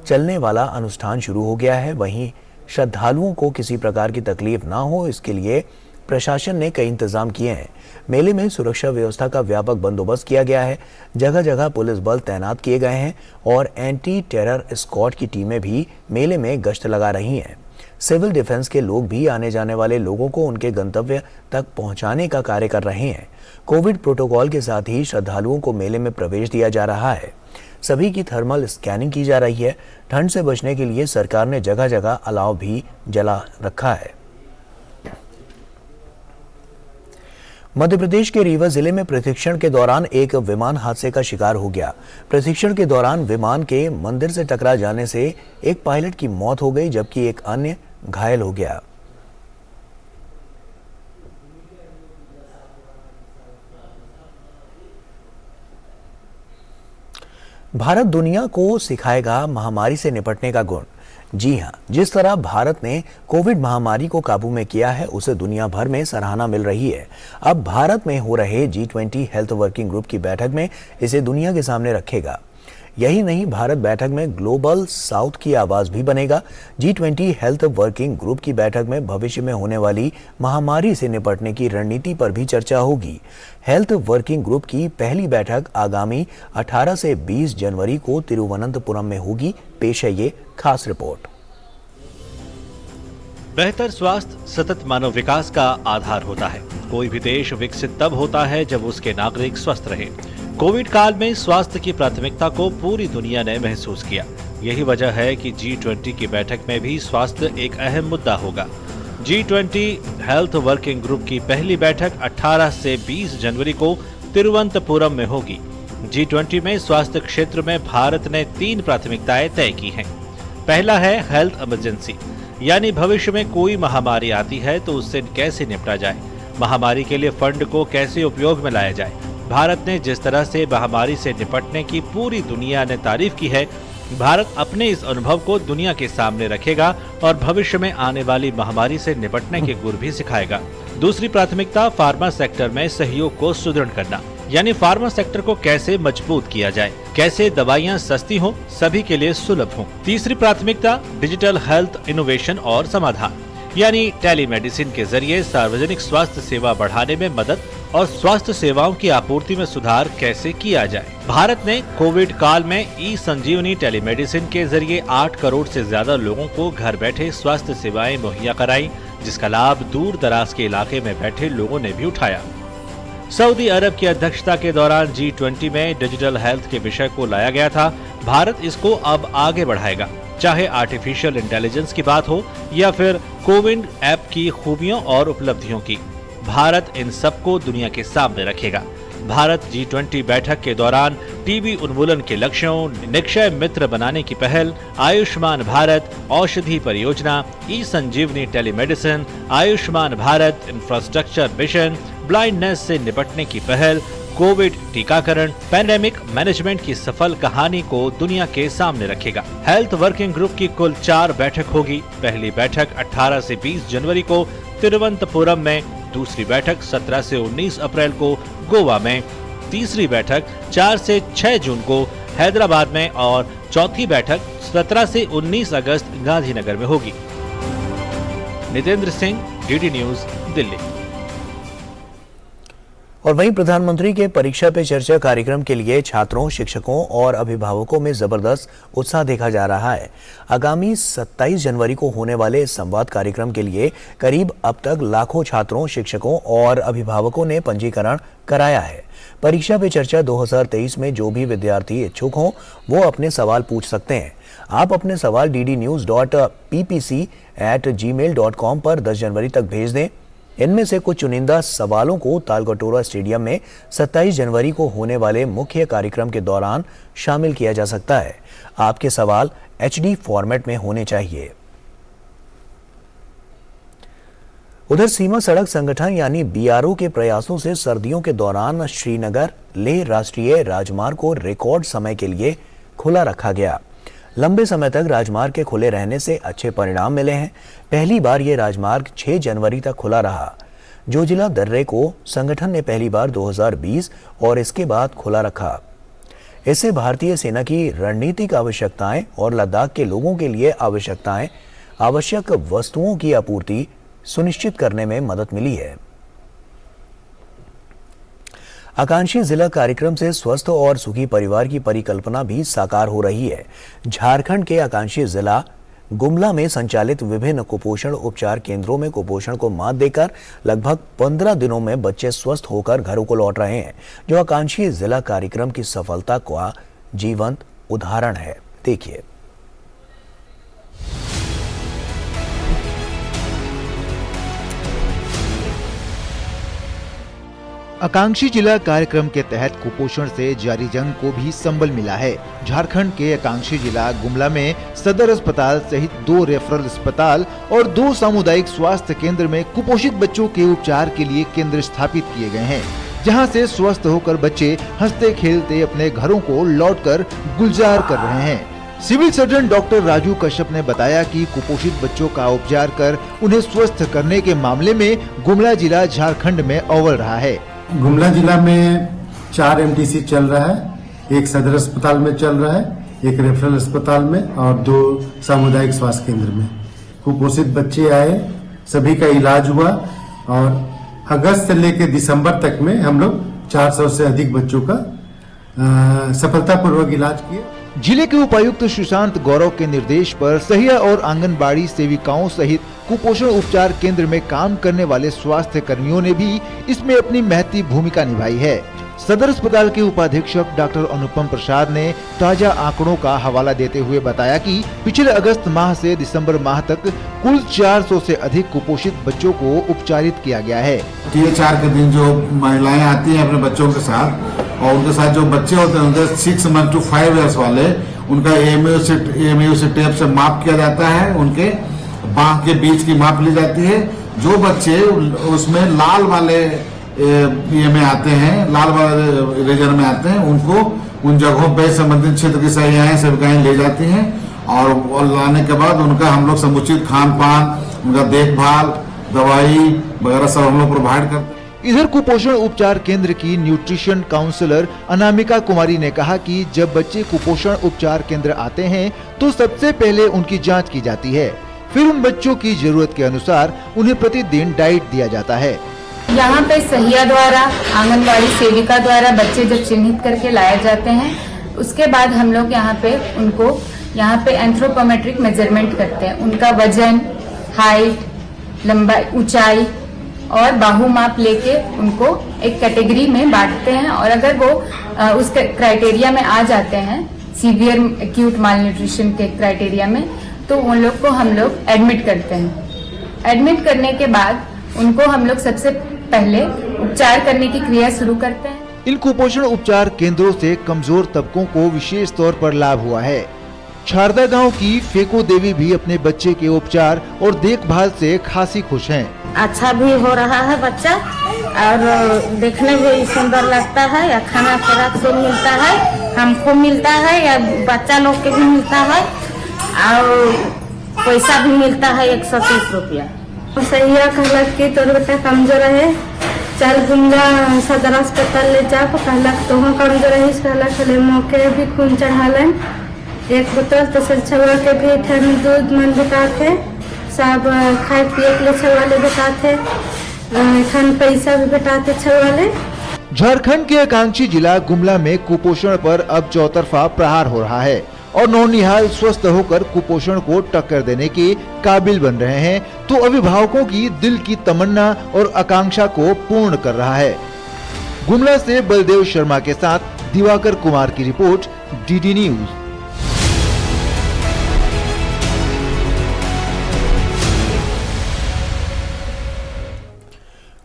चलने वाला अनुष्ठान शुरू हो गया है। वहीं श्रद्धालुओं को किसी प्रकार की तकलीफ ना हो, इसके लिए प्रशासन ने कई इंतजाम किए हैं। मेले में सुरक्षा व्यवस्था का व्यापक बंदोबस्त किया गया है। जगह जगह पुलिस बल तैनात किए गए हैं और एंटी टेरर स्क्वाड की टीमें भी मेले में गश्त लगा रही हैं। सिविल डिफेंस के लोग भी आने जाने वाले लोगों को उनके गंतव्य तक पहुंचाने का कार्य कर रहे हैं। कोविड प्रोटोकॉल के साथ ही श्रद्धालुओं को मेले में प्रवेश दिया जा रहा है। सभी की थर्मल स्कैनिंग की जा रही है। ठंड से बचने के लिए सरकार ने जगह जगह अलाव भी जला रखा है। मध्य प्रदेश के रीवा जिले में प्रशिक्षण के दौरान एक विमान हादसे का शिकार हो गया। प्रशिक्षण के दौरान विमान के मंदिर से टकरा जाने से एक पायलट की मौत हो गई, जबकि एक अन्य घायल हो गया। भारत दुनिया को सिखाएगा महामारी से निपटने का गुण। जी हां, जिस तरह भारत ने कोविड महामारी को काबू में किया है, उसे दुनिया भर में सराहना मिल रही है। अब भारत में हो रहे G20 हेल्थ वर्किंग ग्रुप की बैठक में इसे दुनिया के सामने रखेगा। यही नहीं, भारत बैठक में ग्लोबल साउथ की आवाज भी बनेगा। G20 हेल्थ वर्किंग ग्रुप की बैठक में भविष्य में होने वाली महामारी से निपटने की रणनीति पर भी चर्चा होगी। हेल्थ वर्किंग ग्रुप की पहली बैठक आगामी 18 से 20 जनवरी को तिरुवनंतपुरम में होगी। पेश है ये खास रिपोर्ट। बेहतर स्वास्थ्य सतत मानव विकास का आधार होता है। कोई भी देश विकसित तब होता है जब उसके नागरिक स्वस्थ रहे। कोविड काल में स्वास्थ्य की प्राथमिकता को पूरी दुनिया ने महसूस किया। यही वजह है कि G20 की बैठक में भी स्वास्थ्य एक अहम मुद्दा होगा। G20 हेल्थ वर्किंग ग्रुप की पहली बैठक 18 से 20 जनवरी को तिरुवनंतपुरम में होगी। G20 में स्वास्थ्य क्षेत्र में भारत ने 3 प्राथमिकताएं तय की हैं। पहला है हेल्थ इमरजेंसी, यानी भविष्य में कोई महामारी आती है तो उससे कैसे निपटा जाए, महामारी के लिए फंड को कैसे उपयोग में लाया जाए। भारत ने जिस तरह से महामारी से निपटने की पूरी दुनिया ने तारीफ की है, भारत अपने इस अनुभव को दुनिया के सामने रखेगा और भविष्य में आने वाली महामारी से निपटने के गुर भी सिखाएगा। दूसरी प्राथमिकता फार्मा सेक्टर में सहयोग को सुदृढ़ करना, यानी फार्मा सेक्टर को कैसे मजबूत किया जाए, कैसे दवाइयां सस्ती हो, सभी के लिए सुलभ हो। तीसरी प्राथमिकता डिजिटल हेल्थ इनोवेशन और समाधान, यानी टेलीमेडिसिन के जरिए सार्वजनिक स्वास्थ्य सेवा बढ़ाने में मदद और स्वास्थ्य सेवाओं की आपूर्ति में सुधार कैसे किया जाए। भारत ने कोविड काल में ई-संजीवनी टेलीमेडिसिन के जरिए 8 करोड़ से ज्यादा लोगों को घर बैठे स्वास्थ्य सेवाएं मुहैया कराई, जिसका लाभ दूर दराज के इलाके में बैठे लोगों ने भी उठाया। सऊदी अरब की अध्यक्षता के दौरान G20 में डिजिटल हेल्थ के विषय को लाया गया था। भारत इसको अब आगे बढ़ाएगा, चाहे आर्टिफिशियल इंटेलिजेंस की बात हो या फिर कोविन ऐप की खूबियों और उपलब्धियों की। भारत इन सबको दुनिया के सामने रखेगा। भारत G20 बैठक के दौरान टीबी उन्मूलन के लक्ष्यों, निक्षय मित्र बनाने की पहल, आयुष्मान भारत, औषधि परियोजना, e Sanjeevani telemedicine, Ayushman Bharat infrastructure mission, blindness से निपटने की पहल, कोविड टीकाकरण, पैंडेमिक मैनेजमेंट की सफल कहानी को दुनिया के सामने रखेगा। हेल्थ वर्किंग ग्रुप की कुल 4 बैठक होगी। पहली बैठक 18 से 20 जनवरी को तिरुवनंतपुरम में, दूसरी बैठक 17 से 19 अप्रैल को गोवा में, तीसरी बैठक 4 से 6 जून को हैदराबाद में और चौथी बैठक 17 से 19 अगस्त गांधीनगर में होगी। Nitendra Singh, DD news, Delhi. और वहीं प्रधानमंत्री के परीक्षा पे चर्चा कार्यक्रम के लिए छात्रों, शिक्षकों और अभिभावकों में जबरदस्त उत्साह देखा जा रहा है। आगामी 27 जनवरी को होने वाले इस संवाद कार्यक्रम के लिए करीब अब तक लाखों छात्रों, शिक्षकों और अभिभावकों ने पंजीकरण कराया है। परीक्षा पे चर्चा 2023 में जो भी विद्यार्थी इच्छुक हों वो अपने सवाल पूछ सकते हैं। आप अपने सवाल ddnews.ppc@gmail.com पर 10 जनवरी तक भेज दें। इनमें से कुछ चुनिंदा सवालों को तालकटोरा स्टेडियम में 27 जनवरी को होने वाले मुख्य कार्यक्रम के दौरान शामिल किया जा सकता है। आपके सवाल HD फॉर्मेट में होने चाहिए। उधर सीमा सड़क संगठन यानी BRO के प्रयासों से सर्दियों के दौरान श्रीनगर लेह राष्ट्रीय राजमार्ग को रिकॉर्ड समय के लिए खुला रखा गया। लंबे समय तक राजमार्ग के खुले रहने से अच्छे परिणाम मिले हैं। पहली बार ये राजमार्ग 6 जनवरी तक खुला रहा। जोजिला दर्रे को संगठन ने पहली बार 2020 और इसके बाद खुला रखा। इससे भारतीय सेना की रणनीतिक आवश्यकताएं और लद्दाख के लोगों के लिए आवश्यक वस्तुओं की आपूर्ति सुनिश्चित करने में मदद मिली है। आकांक्षी जिला कार्यक्रम से स्वस्थ और सुखी परिवार की परिकल्पना भी साकार हो रही है। झारखंड के आकांक्षी जिला गुमला में संचालित विभिन्न कुपोषण उपचार केंद्रों में कुपोषण को मात देकर लगभग 15 दिनों में बच्चे स्वस्थ होकर घरों को लौट रहे हैं, जो आकांक्षी जिला कार्यक्रम की सफलता का जीवंत उदाहरण है। देखिए। आकांक्षी जिला कार्यक्रम के तहत कुपोषण से जारी जंग को भी संबल मिला है। झारखंड के आकांक्षी जिला गुमला में सदर अस्पताल सहित 2 रेफरल अस्पताल और 2 सामुदायिक स्वास्थ्य केंद्र में कुपोषित बच्चों के उपचार के लिए केंद्र स्थापित किए गए हैं, जहां से स्वस्थ होकर बच्चे हंसते खेलते अपने घरों को लौटकर गुलजार कर रहे हैं। Civil surgeon doctor Raju Kashyap ने बताया कि कुपोषित बच्चों का उपचार कर उन्हें स्वस्थ करने के मामले में गुमला जिला झारखंड में अव्वल रहा है। गुमला जिला में 4 MTC चल रहा है, एक सदर अस्पताल में चल रहा है, एक रेफरल अस्पताल में और 2 सामुदायिक स्वास्थ्य केंद्र में। कुपोषित बच्चे आए, सभी का इलाज हुआ और अगस्त से लेकर दिसंबर तक में हम लोग 400 से अधिक बच्चों का सफलतापूर्वक इलाज किए। जिले के उपायुक्त सुशांत गौरव के निर्देश पर सहिया और आंगनबाड़ी सेविकाओं सहित कुपोषण उपचार केंद्र में काम करने वाले स्वास्थ्य कर्मियों ने भी इसमें अपनी महती भूमिका निभाई है। सदर अस्पताल के उपाधीक्षक डॉक्टर अनुपम प्रसाद ने ताजा आंकड़ों का हवाला देते हुए बताया कि पिछले अगस्त माह से दिसंबर माह तक कुल 400 से अधिक कुपोषित बच्चों को उपचारित किया गया है। THR के दिन जो महिलाएं आती हैं अपने बच्चों के साथ और उनके साथ जो बच्चे होते हैं 6 मंथ to 5 years वाले, उनका AMU से टेप से माप किया जाता है, उनके बांह के बीच की माप ली जाती है। जो बच्चे उसमें लाल वाले ये में आते हैं, लाल वाले रीजन में आते हैं, उनको उन जगहों पे संबंधित क्षेत्र की सेविकाएं ले जाती हैं और लाने के बाद उनका हम लोग समुचित खान पान, उनका देखभाल, दवाई वगैरह सब हम लोग प्रोवाइड करते हैं। इधर कुपोषण उपचार केंद्र की न्यूट्रिशन काउंसलर अनामिका कुमारी ने कहा कि जब बच्चे कुपोषण उपचार केंद्र आते हैं तो सबसे पहले उनकी जांच की जाती है, फिर उन बच्चों की जरूरत के अनुसार उन्हें प्रतिदिन डाइट दिया जाता है। यहाँ पे सहिया द्वारा, आंगनबाड़ी सेविका द्वारा बच्चे जब चिन्हित करके लाए जाते हैं, उसके बाद हम लोग यहाँ पे एंथ्रोपोमेट्रिक मेजरमेंट करते हैं। उनका वजन, हाइट, लंबाई, ऊंचाई और बाहु माप लेके उनको एक कैटेगरी में बांटते हैं और अगर वो उस क्राइटेरिया में आ जाते हैं, सीवियर एक्यूट मालन्यूट्रिशन के क्राइटेरिया में, तो उन लोग को हम लोग एडमिट करते हैं। एडमिट करने के बाद उनको हम लोग सबसे पहले उपचार करने की क्रिया शुरू करते हैं। इन कुपोषण उपचार केंद्रों से कमजोर तबकों को विशेष तौर पर लाभ हुआ है। छारदा गांव की फेको देवी भी अपने बच्चे के उपचार और देखभाल से खासी खुश हैं। अच्छा भी हो रहा है बच्चा और देखने में सुंदर लगता है, या खाना खुराक से मिलता है, हमको मिलता है या बच्चा लोग के भी मिलता है और पैसा भी मिलता है 130 रुपया। सहिया कहलक कि तोर बेटा कमजोर है, चल गुमला सदर अस्पताल ले जा। कहलक तो कमजोर है, कहलक मौके भी खून चढ़ालन, एक बोतल तो छुआ के भी ठंड दूध मन बताते, सब खाए पिए के लिए छुआ ले बताते, खन पैसा भी बताते छुआ ले झारखंड के आकांक्षी जिला गुमला में कुपोषण पर अब चौतरफा प्रहार हो रहा है और नौनिहाल स्वस्थ होकर कुपोषण को टक्कर देने के काबिल बन रहे हैं, तो अभिभावकों की दिल की तमन्ना और आकांक्षा को पूर्ण कर रहा है। गुमला से बलदेव शर्मा के साथ दिवाकर कुमार की रिपोर्ट, डीडी न्यूज।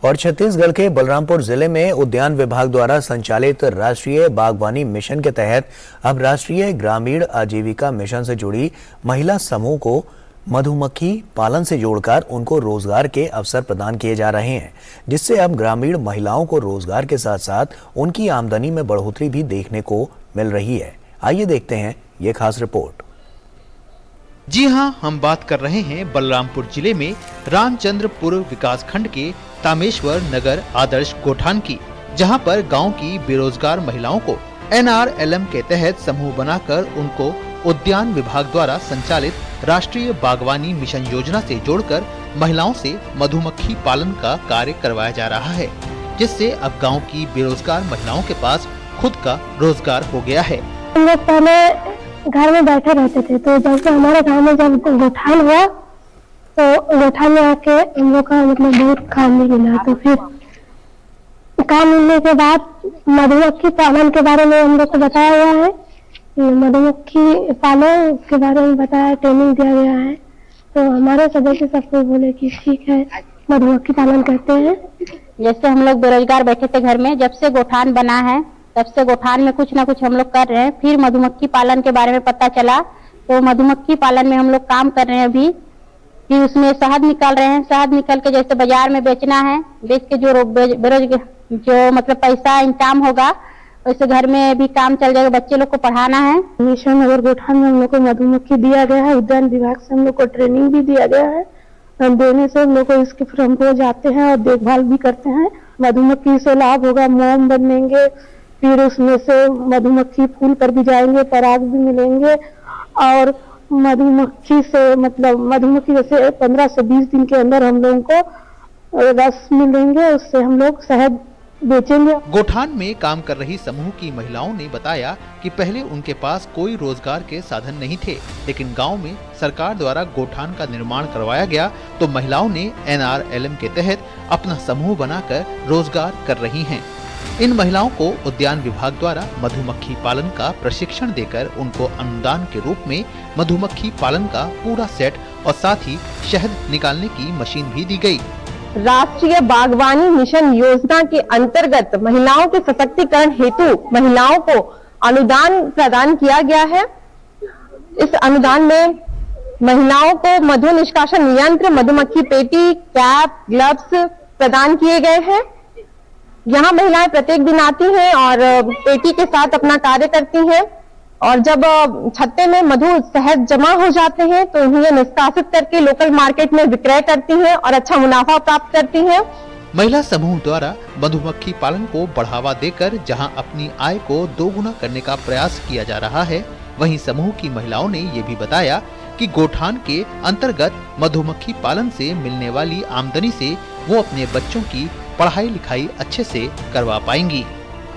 और छत्तीसगढ़ के बलरामपुर जिले में उद्यान विभाग द्वारा संचालित राष्ट्रीय बागवानी मिशन के तहत अब राष्ट्रीय ग्रामीण आजीविका मिशन से जुड़ी महिला समूह को मधुमक्खी पालन से जोड़कर उनको रोजगार के अवसर प्रदान किए जा रहे हैं, जिससे अब ग्रामीण महिलाओं को रोजगार के साथ साथ उनकी आमदनी में बढ़ोतरी भी देखने को मिल रही है। आइए देखते हैं ये खास रिपोर्ट। जी हां, हम बात कर रहे हैं बलरामपुर जिले में रामचंद्रपुर विकास खंड के तामेश्वर नगर आदर्श गोठान की, जहां पर गांव की बेरोजगार महिलाओं को NRLM के तहत समूह बनाकर उनको उद्यान विभाग द्वारा संचालित राष्ट्रीय बागवानी मिशन योजना से जोड़कर महिलाओं से मधुमक्खी पालन का कार्य करवाया जा रहा है, जिससे अब गांव की बेरोजगार महिलाओं के पास खुद का रोजगार हो गया है। हम लोग पहले घर में बैठे रहते थे, तो जब से हमारे गांव में जब गोठान हुआ तो गोठान में आके हम लोग का मतलब बहुत काम मिला। तो फिर काम मिलने के बाद मधुमक्खी पालन के बारे में हम लोग को बताया गया है, मधुमक्खी पालन के बारे में बताया, ट्रेनिंग दिया गया है। तो हमारे सदस्य सबको बोले कि ठीक है मधुमक्खी पालन करते हैं। जैसे हम लोग बेरोजगार बैठे थे घर में, जब से गोठान बना है तब से गोठान में कुछ ना कुछ हम लोग कर रहे हैं। फिर मधुमक्खी पालन के बारे में पता चला, तो मधुमक्खी पालन में हम लोग काम कर रहे हैं अभी। फिर उसमें शहद निकाल रहे हैं, शहद निकल के जैसे बाजार में बेचना है, बेच के जो मतलब पैसा इंकम होगा वैसे घर में भी काम चल जाएगा, बच्चे लोग को पढ़ाना है। मिशन नगर गोठान में हम लोग को मधुमक्खी दिया गया है, उद्यान विभाग से हम लोग को ट्रेनिंग भी दिया गया है। देने से हम लोग को इसके फिर हम रोज आते हैं और देखभाल भी करते हैं। मधुमक्खी से लाभ होगा, मोम बनेंगे, फिर उसमें से मधुमक्खी फूल पर भी जाएंगे, पराग भी मिलेंगे। और मधुमक्खी से मतलब मधुमक्खी जैसे 15 से 20 दिन के अंदर हम लोगों को रस मिलेंगे, उससे हम लोग शहद बेचेंगे। गोठान में काम कर रही समूह की महिलाओं ने बताया कि पहले उनके पास कोई रोजगार के साधन नहीं थे, लेकिन गांव में सरकार द्वारा गोठान का निर्माण करवाया गया तो महिलाओं ने NRLM के तहत अपना समूह बनाकर रोजगार कर रही हैं। इन महिलाओं को उद्यान विभाग द्वारा मधुमक्खी पालन का प्रशिक्षण देकर उनको अनुदान के रूप में मधुमक्खी पालन का पूरा सेट और साथ ही शहद निकालने की मशीन भी दी गई। राष्ट्रीय बागवानी मिशन योजना के अंतर्गत महिलाओं के सशक्तिकरण हेतु महिलाओं को अनुदान प्रदान किया गया है। इस अनुदान में महिलाओं को मधु निष्कासन यंत्र, मधुमक्खी पेटी, कैप, ग्लव्स प्रदान किए गए हैं। यहाँ महिलाएं प्रत्येक दिन आती हैं और पेटी के साथ अपना कार्य करती हैं, और जब छत्ते में मधु शहद जमा हो जाते हैं तो उन्हें निष्कासित करके लोकल मार्केट में विक्रय करती हैं और अच्छा मुनाफा प्राप्त करती हैं। महिला समूह द्वारा मधुमक्खी पालन को बढ़ावा देकर जहां अपनी आय को दोगुना करने का प्रयास किया जा रहा है, वहीं समूह की महिलाओं ने ये भी बताया कि गोठान के अंतर्गत मधुमक्खी पालन से मिलने वाली आमदनी से वो अपने बच्चों की पढ़ाई लिखाई अच्छे से करवा पाएंगी।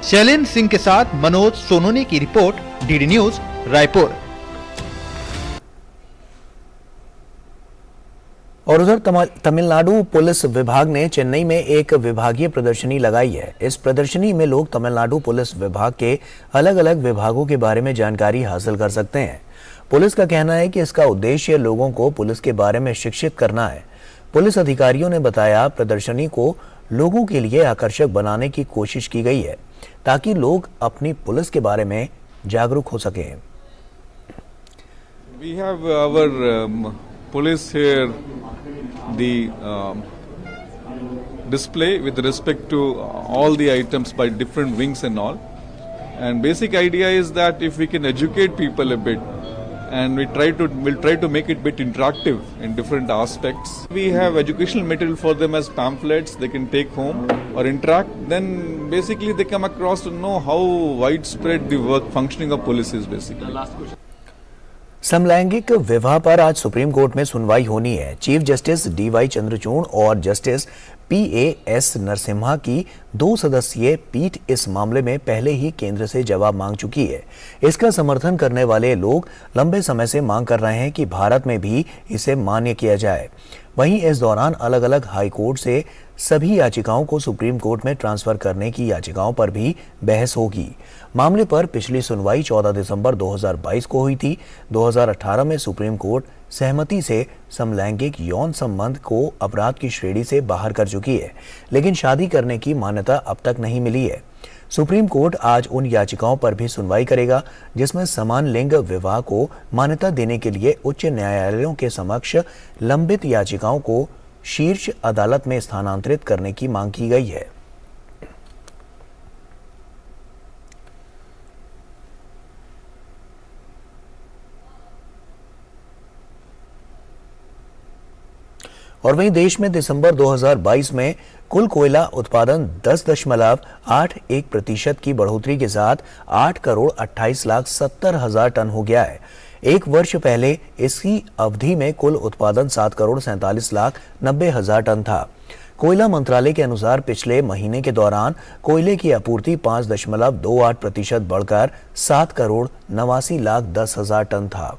शैलेंद्र सिंह के साथ मनोज सोनोने की रिपोर्ट, डीडी न्यूज, रायपुर। और उधर तमिलनाडु पुलिस विभाग ने चेन्नई में एक विभागीय प्रदर्शनी लगाई है। इस प्रदर्शनी में लोग तमिलनाडु पुलिस विभाग के अलग अलग विभागों के बारे में जानकारी हासिल कर सकते हैं। पुलिस का कहना है कि इसका उद्देश्य लोगों को पुलिस के बारे में शिक्षित करना है। पुलिस अधिकारियों ने बताया प्रदर्शनी को लोगों के लिए आकर्षक बनाने की कोशिश की गई है ताकि लोग अपनी पुलिस के बारे में जागरूक हो सकें। We have our police here, the display with respect to all the items by different wings and all. And basic idea is that if we can educate people a bit, and we'll try to make it a bit interactive in different aspects. We have educational material for them as pamphlets they can take home or interact. Then basically they come across to know how widespread the work functioning of police is basically. समलैंगिक विवाह पर आज सुप्रीम कोर्ट में सुनवाई होनी है। चीफ जस्टिस DY चंद्रचूड़ और जस्टिस PAS नरसिम्हा की 2 सदस्यीय पीठ इस मामले में पहले ही केंद्र से जवाब मांग चुकी है। इसका समर्थन करने वाले लोग लंबे समय से मांग कर रहे हैं कि भारत में भी इसे मान्य किया जाए। वहीं इस दौरान अलग अलग हाई कोर्ट से सभी याचिकाओं को सुप्रीम कोर्ट में ट्रांसफर करने की याचिकाओं पर भी बहस होगी। मामले पर पिछली सुनवाई 14 दिसंबर 2022 को हुई थी। 2018 में सुप्रीम कोर्ट सहमति से समलैंगिक यौन संबंध को अपराध की श्रेणी से बाहर कर चुकी है, लेकिन शादी करने की मान्यता अब तक नहीं मिली है। सुप्रीम कोर्ट आज उन याचिकाओं पर भी सुनवाई करेगा जिसमें समान लिंग विवाह को मान्यता देने के लिए उच्च न्यायालयों के समक्ष लंबित याचिकाओं को शीर्ष अदालत में स्थानांतरित करने की मांग की गई है। और वहीं देश में दिसंबर 2022 में कुल कोयला उत्पादन 10.81% की बढ़ोतरी के साथ 8,28,70,000 टन हो गया है। एक वर्ष पहले इसी अवधि में कुल उत्पादन 7,47,90,000 टन था। कोयला मंत्रालय के अनुसार पिछले महीने के दौरान कोयले की आपूर्ति 5.28% बढ़कर 7,89,10,000 टन था।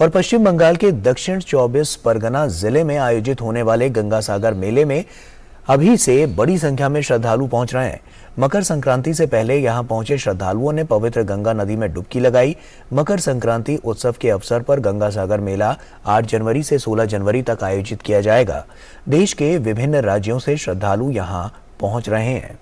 और पश्चिम बंगाल के दक्षिण 24 परगना जिले में आयोजित होने वाले गंगा सागर मेले में अभी से बड़ी संख्या में श्रद्धालु पहुंच रहे हैं। मकर संक्रांति से पहले यहां पहुंचे श्रद्धालुओं ने पवित्र गंगा नदी में डुबकी लगाई। मकर संक्रांति उत्सव के अवसर पर गंगा सागर मेला 8 जनवरी से 16 जनवरी तक आयोजित किया जाएगा। देश के विभिन्न राज्यों से श्रद्धालु यहां पहुंच रहे हैं।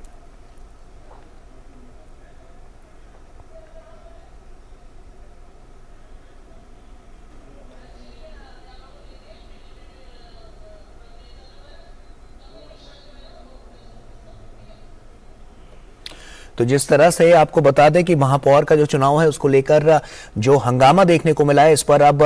तो जिस तरह से आपको बता दें कि महापौर का जो चुनाव है उसको लेकर जो हंगामा देखने को मिला है, इस पर अब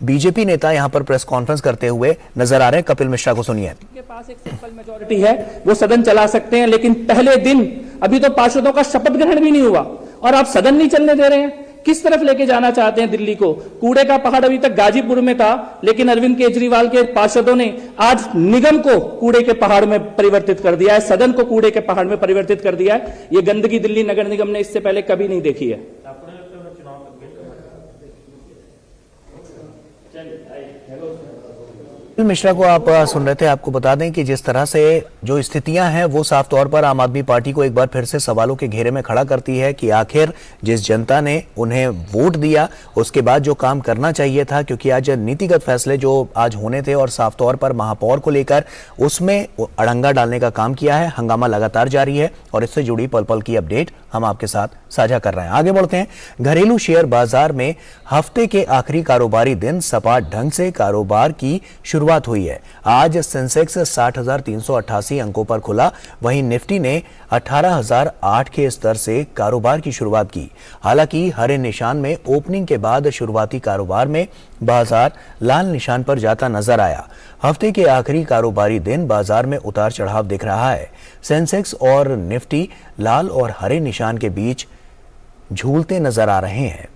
बीजेपी नेता यहां पर प्रेस कॉन्फ्रेंस करते हुए नजर आ रहे हैं। कपिल मिश्रा को सुनिए। के पास एक सिंपल मेजॉरिटी है, वो सदन चला सकते हैं, लेकिन पहले दिन अभी तो पार्षदों का शपथ ग्रहण भी नहीं हुआ और आप सदन नहीं चलने दे रहे हैं। किस तरफ लेके जाना चाहते हैं दिल्ली को? कूड़े का पहाड़ अभी तक गाजीपुर में था, लेकिन अरविंद केजरीवाल के पार्षदों ने आज निगम को कूड़े के पहाड़ में परिवर्तित कर दिया है, सदन को कूड़े के पहाड़ में परिवर्तित कर दिया है। ये गंदगी दिल्ली नगर निगम ने इससे पहले कभी नहीं देखी है। मिश्रा को आप सुन रहे थे। आपको बता दें कि जिस तरह से जो स्थितियां हैं वो साफ तौर पर आम आदमी पार्टी को एक बार फिर से सवालों के घेरे में खड़ा करती है कि आखिर जिस जनता ने उन्हें वोट दिया उसके बाद जो काम करना चाहिए था, क्योंकि आज नीतिगत फैसले जो आज होने थे और साफ तौर पर महापौर को लेकर उसमें अड़ंगा डालने का काम किया है। हंगामा लगातार जारी है और इससे जुड़ी पल पल की अपडेट हम आपके साथ साझा कर रहे हैं। आगे बढ़ते हैं। घरेलू शेयर बाजार में हफ्ते के आखिरी कारोबारी दिन सपाट ढंग से कारोबार की शुरुआत हुई है। आज सेंसेक्स 60,388 अंकों पर खुला, वहीं निफ्टी ने 18,008 के स्तर से कारोबार की शुरुआत की। हालांकि हरे निशान में ओपनिंग के बाद शुरुआती कारोबार में बाजार लाल निशान पर जाता नजर आया। हफ्ते के आखिरी कारोबारी दिन बाजार में उतार चढ़ाव दिख रहा है। सेंसेक्स और निफ्टी लाल और हरे निशान के बीच झूलते नजर आ रहे हैं।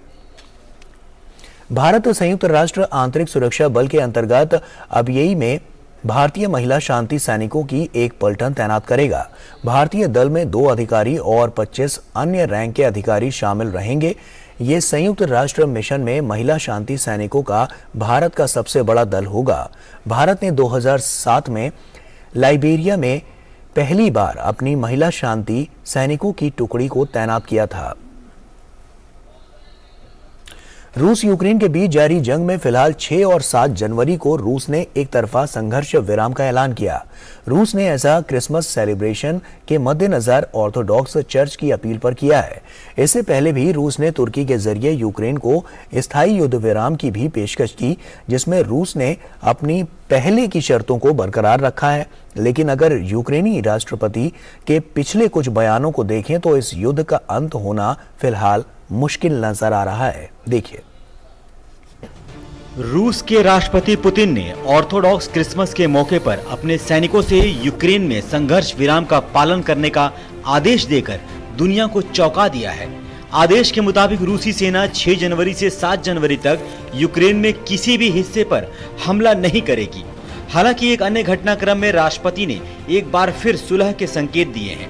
भारत संयुक्त राष्ट्र आंतरिक सुरक्षा बल के अंतर्गत अबयई में भारतीय महिला शांति सैनिकों की एक पलटन तैनात करेगा। भारतीय दल में 2 अधिकारी और 25 अन्य रैंक के अधिकारी शामिल रहेंगे। ये संयुक्त राष्ट्र मिशन में महिला शांति सैनिकों का भारत का सबसे बड़ा दल होगा। भारत ने 2007 में लाइबेरिया में पहली बार अपनी महिला शांति सैनिकों की टुकड़ी को तैनात किया था। रूस यूक्रेन के बीच जारी जंग में फिलहाल 6 और 7 जनवरी को रूस ने एक तरफा संघर्ष विराम का ऐलान किया। रूस ने ऐसा क्रिसमस सेलिब्रेशन के मद्देनजर ऑर्थोडॉक्स चर्च की अपील पर किया है। इससे पहले भी रूस ने तुर्की के जरिए यूक्रेन को स्थायी युद्ध विराम की भी पेशकश की, जिसमें रूस ने अपनी पहले की शर्तों को बरकरार रखा है। लेकिन अगर यूक्रेनी राष्ट्रपति के पिछले कुछ बयानों को देखें तो इस युद्ध का अंत होना फिलहाल मुश्किल नजर आ रहा है। देखिए। रूस के राष्ट्रपति पुतिन ने ऑर्थोडॉक्स क्रिसमस के मौके पर अपने सैनिकों से यूक्रेन में संघर्ष विराम का पालन करने का आदेश देकर दुनिया को चौंका दिया है। आदेश के मुताबिक रूसी सेना 6 जनवरी से 7 जनवरी तक यूक्रेन में किसी भी हिस्से पर हमला नहीं करेगी। हालांकि एक अन्य घटनाक्रम में राष्ट्रपति ने एक बार फिर सुलह के संकेत दिए हैं।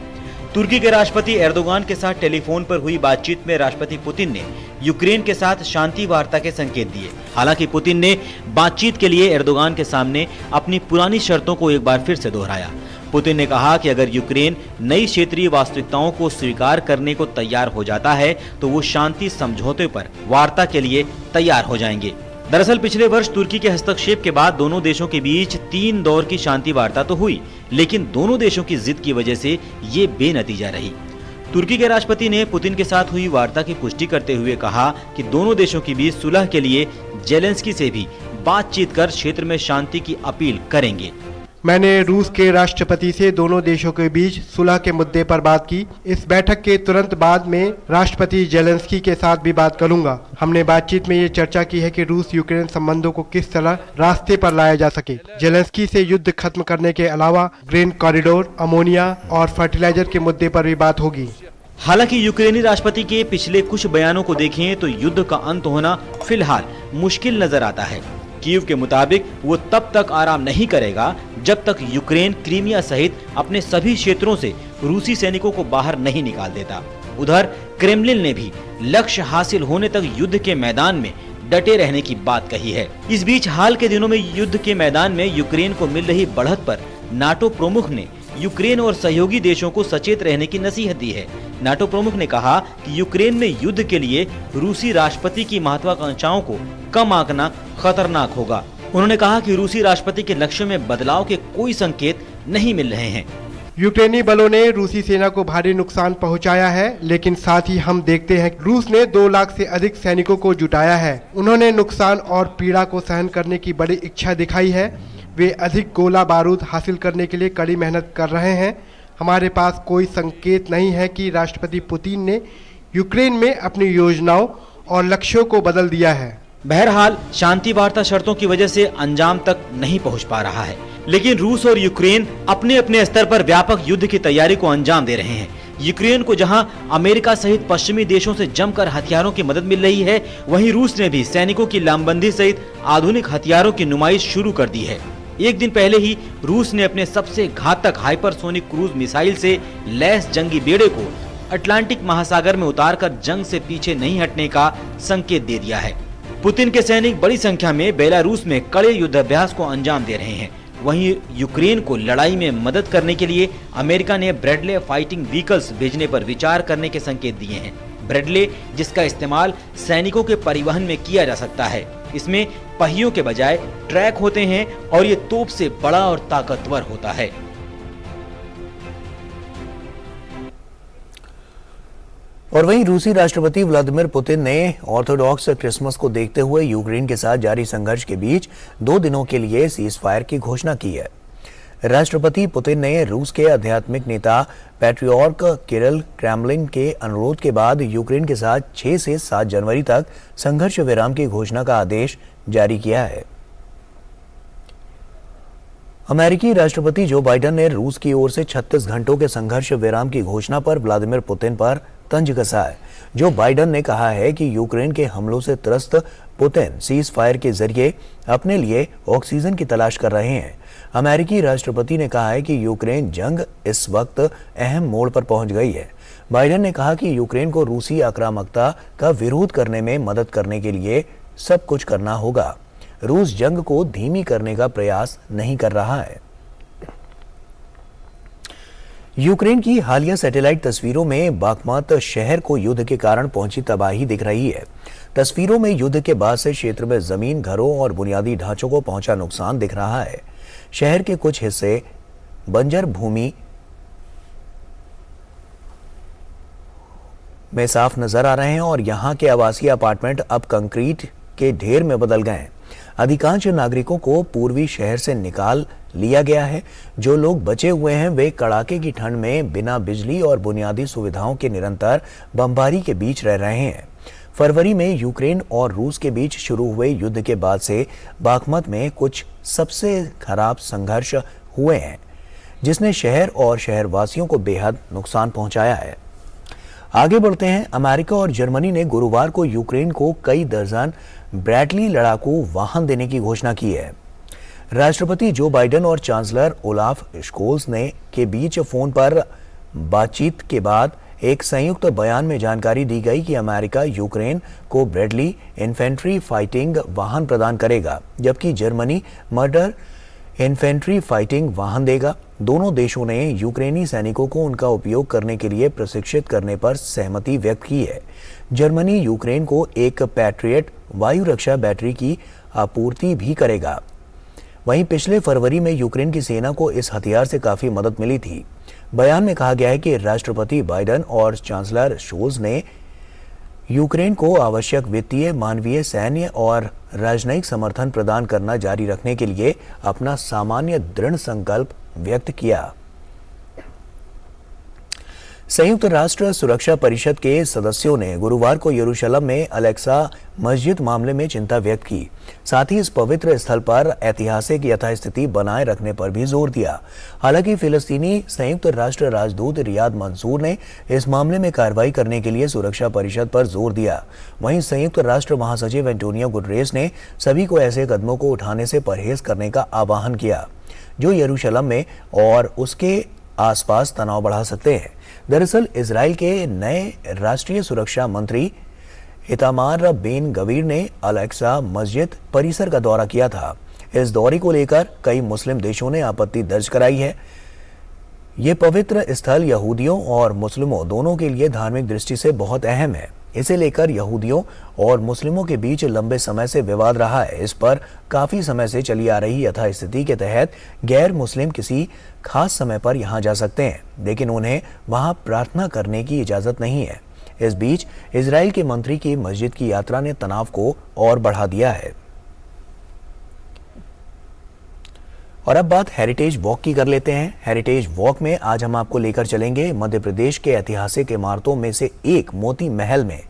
तुर्की के राष्ट्रपति एर्दोगान के साथ टेलीफोन पर हुई बातचीत में राष्ट्रपति पुतिन ने यूक्रेन के साथ शांति वार्ता के संकेत दिए। हालांकि पुतिन ने बातचीत के लिए एर्दोगान के सामने अपनी पुरानी शर्तों को एक बार फिर से दोहराया। पुतिन ने कहा कि अगर यूक्रेन नई क्षेत्रीय वास्तविकताओं को स्वीकार करने को तैयार हो जाता है तो वो शांति समझौते पर वार्ता के लिए तैयार हो जाएंगे। दरअसल पिछले वर्ष तुर्की के हस्तक्षेप के बाद दोनों देशों के बीच 3 दौर की शांति वार्ता तो हुई, लेकिन दोनों देशों की जिद की वजह से ये बेनतीजा रही। तुर्की के राष्ट्रपति ने पुतिन के साथ हुई वार्ता की पुष्टि करते हुए कहा कि दोनों देशों के बीच सुलह के लिए जेलेंस्की से भी बातचीत कर क्षेत्र में शांति की अपील करेंगे। मैंने रूस के राष्ट्रपति से दोनों देशों के बीच सुलह के मुद्दे पर बात की। इस बैठक के तुरंत बाद में राष्ट्रपति जेलेंस्की के साथ भी बात करूंगा। हमने बातचीत में ये चर्चा की है कि रूस यूक्रेन संबंधों को किस तरह रास्ते पर लाया जा सके। जेलेंस्की से युद्ध खत्म करने के अलावा ग्रेन कॉरिडोर, अमोनिया और फर्टिलाइजर के मुद्दे पर भी बात होगी। हालांकि यूक्रेनी राष्ट्रपति के पिछले कुछ बयानों को देखें तो युद्ध का अंत होना फिलहाल मुश्किल नजर आता है। कीव के मुताबिक वो तब तक आराम नहीं करेगा जब तक यूक्रेन क्रीमिया सहित अपने सभी क्षेत्रों से रूसी सैनिकों को बाहर नहीं निकाल देता। उधर क्रेमलिन ने भी लक्ष्य हासिल होने तक युद्ध के मैदान में डटे रहने की बात कही है। इस बीच हाल के दिनों में युद्ध के मैदान में यूक्रेन को मिल रही बढ़त पर नाटो प्रमुख ने यूक्रेन और सहयोगी देशों को सचेत रहने की नसीहत दी है। नाटो प्रमुख ने कहा कि यूक्रेन में युद्ध के लिए रूसी राष्ट्रपति की महत्वाकांक्षाओं को कम आंकना खतरनाक होगा। उन्होंने कहा कि रूसी राष्ट्रपति के लक्ष्यों में बदलाव के कोई संकेत नहीं मिल रहे हैं। यूक्रेनी बलों ने रूसी सेना को भारी नुकसान पहुंचाया है, लेकिन साथ ही हम देखते हैं रूस ने 2 लाख से अधिक सैनिकों को जुटाया है। उन्होंने नुकसान और पीड़ा को सहन करने की बड़ी इच्छा दिखाई है। वे अधिक गोला बारूद हासिल करने के लिए कड़ी मेहनत कर रहे हैं। हमारे पास कोई संकेत नहीं है कि राष्ट्रपति पुतिन ने यूक्रेन में अपनी योजनाओं और लक्ष्यों को बदल दिया है। बहरहाल शांति वार्ता शर्तों की वजह से अंजाम तक नहीं पहुंच पा रहा है, लेकिन रूस और यूक्रेन अपने अपने स्तर पर व्यापक युद्ध की तैयारी को अंजाम दे रहे हैं। यूक्रेन को जहां अमेरिका सहित पश्चिमी देशों से जमकर हथियारों की मदद मिल रही है, वहीं रूस ने भी सैनिकों की लामबंदी सहित आधुनिक हथियारों की नुमाइश शुरू कर दी है। एक दिन पहले ही रूस ने अपने सबसे घातक हाइपरसोनिक क्रूज मिसाइल से लैस जंगी बेड़े को अटलांटिक महासागर में उतारकर जंग से पीछे नहीं हटने का संकेत दे दिया है। पुतिन के सैनिक बड़ी संख्या में बेलारूस में कड़े युद्धाभ्यास को अंजाम दे रहे हैं। वहीं यूक्रेन को लड़ाई में मदद करने के लिए अमेरिका ने ब्रैडले फाइटिंग व्हीकल्स भेजने पर विचार करने के संकेत दिए हैं। ब्रैडले, जिसका इस्तेमाल सैनिकों के परिवहन में किया जा सकता है, इसमें पहियों के बजाय ट्रैक होते हैं और ये तोप से बड़ा और ताकतवर होता है। और वहीं रूसी राष्ट्रपति व्लादिमीर पुतिन ने ऑर्थोडॉक्स क्रिसमस को देखते हुए यूक्रेन के साथ जारी संघर्ष के बीच 2 दिनों के लिए सीज फायर की घोषणा की है। राष्ट्रपति पुतिन ने रूस के आध्यात्मिक नेता पैट्रियार्क किरिल क्रेमलिन के अनुरोध के बाद यूक्रेन के साथ 6 से 7 जनवरी तक संघर्ष विराम की घोषणा का आदेश जारी किया है। अमेरिकी राष्ट्रपति जो बाइडेन ने रूस की ओर से 36 घंटों के संघर्ष विराम की घोषणा पर व्लादिमीर पुतिन पर तंज कसा है। जो बाइडेन ने कहा है कि यूक्रेन के हमलों से त्रस्त पुतिन सीज फायर के जरिए अपने लिए ऑक्सीजन की तलाश कर रहे हैं। अमेरिकी राष्ट्रपति ने कहा है कि यूक्रेन जंग इस वक्त अहम मोड़ पर पहुंच गई है। बाइडेन ने कहा कि यूक्रेन को रूसी आक्रामकता का विरोध करने में मदद करने के लिए सब कुछ करना होगा। रूस जंग को धीमी करने का प्रयास नहीं कर रहा है। यूक्रेन की हालिया सैटेलाइट तस्वीरों में बाखमत शहर को युद्ध के कारण पहुंची तबाही दिख रही है। तस्वीरों में युद्ध के बाद से क्षेत्र में जमीन, घरों और बुनियादी ढांचों को पहुंचा नुकसान दिख रहा है। शहर के कुछ हिस्से बंजर भूमि में साफ नजर आ रहे हैं और यहां के आवासीय अपार्टमेंट अब कंक्रीट के ढेर में बदल गए हैं। अधिकांश नागरिकों को पूर्वी शहर से निकाल लिया गया है। जो लोग बचे हुए हैं वे कड़ाके की ठंड में बिना बिजली और बुनियादी सुविधाओं के निरंतर बमबारी के बीच रह रहे हैं। फरवरी में यूक्रेन और रूस के बीच शुरू हुए युद्ध के बाद से बाखमत में कुछ सबसे खराब संघर्ष हुए हैं, जिसने शहर और शहरवासियों को बेहद नुकसान पहुंचाया है। आगे बढ़ते हैं। अमेरिका और जर्मनी ने गुरुवार को यूक्रेन को कई दर्जन ब्रैडली लड़ाकू वाहन देने की घोषणा की है। राष्ट्रपति जो बाइडेन और चांसलर ओलाफ स्कोल्स ने के बीच फोन पर बातचीत के बाद एक संयुक्त बयान में जानकारी दी गई कि अमेरिका यूक्रेन को ब्रैडली इन्फेंट्री फाइटिंग वाहन प्रदान करेगा, जबकि जर्मनी मर्डर इन्फेंट्री फाइटिंग वाहन देगा। दोनों देशों ने यूक्रेनी सैनिकों को उनका उपयोग करने के लिए प्रशिक्षित करने पर सहमति व्यक्त की है। जर्मनी यूक्रेन को एक पैट्रियट वायु रक्षा बैटरी की आपूर्ति भी करेगा। वहीं पिछले फरवरी में यूक्रेन की सेना को इस हथियार से काफी मदद मिली थी। बयान में कहा गया है कि राष्ट्रपति बाइडेन और चांसलर शोल्ज ने यूक्रेन को आवश्यक वित्तीय, मानवीय, सैन्य और राजनयिक समर्थन प्रदान करना जारी रखने के लिए अपना सामान्य दृढ़ संकल्प व्यक्त किया। संयुक्त राष्ट्र सुरक्षा परिषद के सदस्यों ने गुरुवार को यरूशलेम में अल-अक्सा मस्जिद मामले में चिंता व्यक्त की। साथ ही इस पवित्र स्थल पर ऐतिहासिक यथास्थिति बनाए रखने पर भी जोर दिया। हालांकि फिलिस्तीनी संयुक्त राष्ट्र राजदूत रियाद मंसूर ने इस मामले में कार्रवाई करने के लिए सुरक्षा परिषद पर जोर दिया। वहीं संयुक्त राष्ट्र महासचिव एंटोनियो गुटरेस ने सभी को ऐसे कदमों को उठाने से परहेज करने का आह्वान किया जो यरूशलेम में और उसके आसपास तनाव बढ़ा सकते हैं। दरअसल इजराइल के नए राष्ट्रीय सुरक्षा मंत्री इतामार बेन गवीर ने अल-अक्सा मस्जिद परिसर का दौरा किया था। इस दौरे को लेकर कई मुस्लिम देशों ने आपत्ति दर्ज कराई है। ये पवित्र स्थल यहूदियों और मुस्लिमों दोनों के लिए धार्मिक दृष्टि से बहुत अहम है। इसे लेकर यहूदियों और मुस्लिमों के बीच लंबे समय से विवाद रहा है। इस पर काफी समय से चली आ रही यथास्थिति के तहत गैर मुस्लिम किसी खास समय पर यहां जा सकते हैं, लेकिन उन्हें वहां प्रार्थना करने की इजाजत नहीं है। इस बीच इजराइल के मंत्री की मस्जिद की यात्रा ने तनाव को और बढ़ा दिया है। और अब बात हेरिटेज वॉक की कर लेते हैं। हेरिटेज वॉक में आज हम आपको लेकर चलेंगे मध्य प्रदेश के ऐतिहासिक इमारतों में से एक मोती महल में।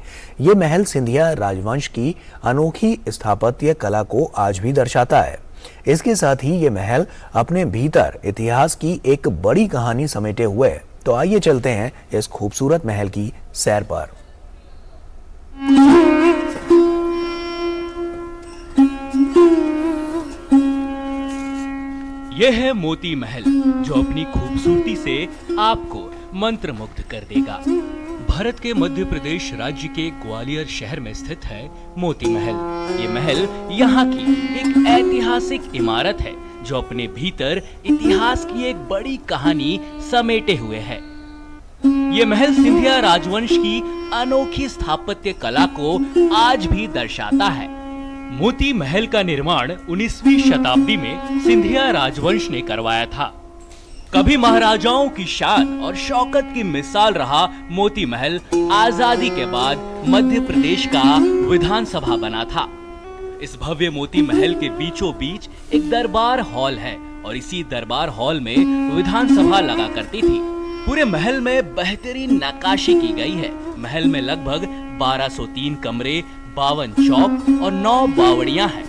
ये महल सिंधिया राजवंश की अनोखी स्थापत्य कला को आज भी दर्शाता है। इसके साथ ही ये महल अपने भीतर इतिहास की एक बड़ी कहानी समेटे हुए है। तो आइए चलते हैं इस खूबसूरत महल की सैर पर। यह है मोती महल, जो अपनी खूबसूरती से आपको मंत्रमुग्ध कर देगा। भारत के मध्य प्रदेश राज्य के ग्वालियर शहर में स्थित है मोती महल। ये महल यहाँ की एक ऐतिहासिक इमारत है जो अपने भीतर इतिहास की एक बड़ी कहानी समेटे हुए है। ये महल सिंधिया राजवंश की अनोखी स्थापत्य कला को आज भी दर्शाता है। मोती महल का निर्माण 19वीं शताब्दी में सिंधिया राजवंश ने करवाया था। कभी महाराजाओं की शान और शौकत की मिसाल रहा मोती महल आजादी के बाद मध्य प्रदेश का विधानसभा बना था। इस भव्य मोती महल के बीचों बीच एक दरबार हॉल है और इसी दरबार हॉल में विधानसभा लगा करती थी। पूरे महल में बेहतरीन नक्काशी की गई है। महल में लगभग 1203 कमरे, 52 चौक और 9 बावड़ियां हैं।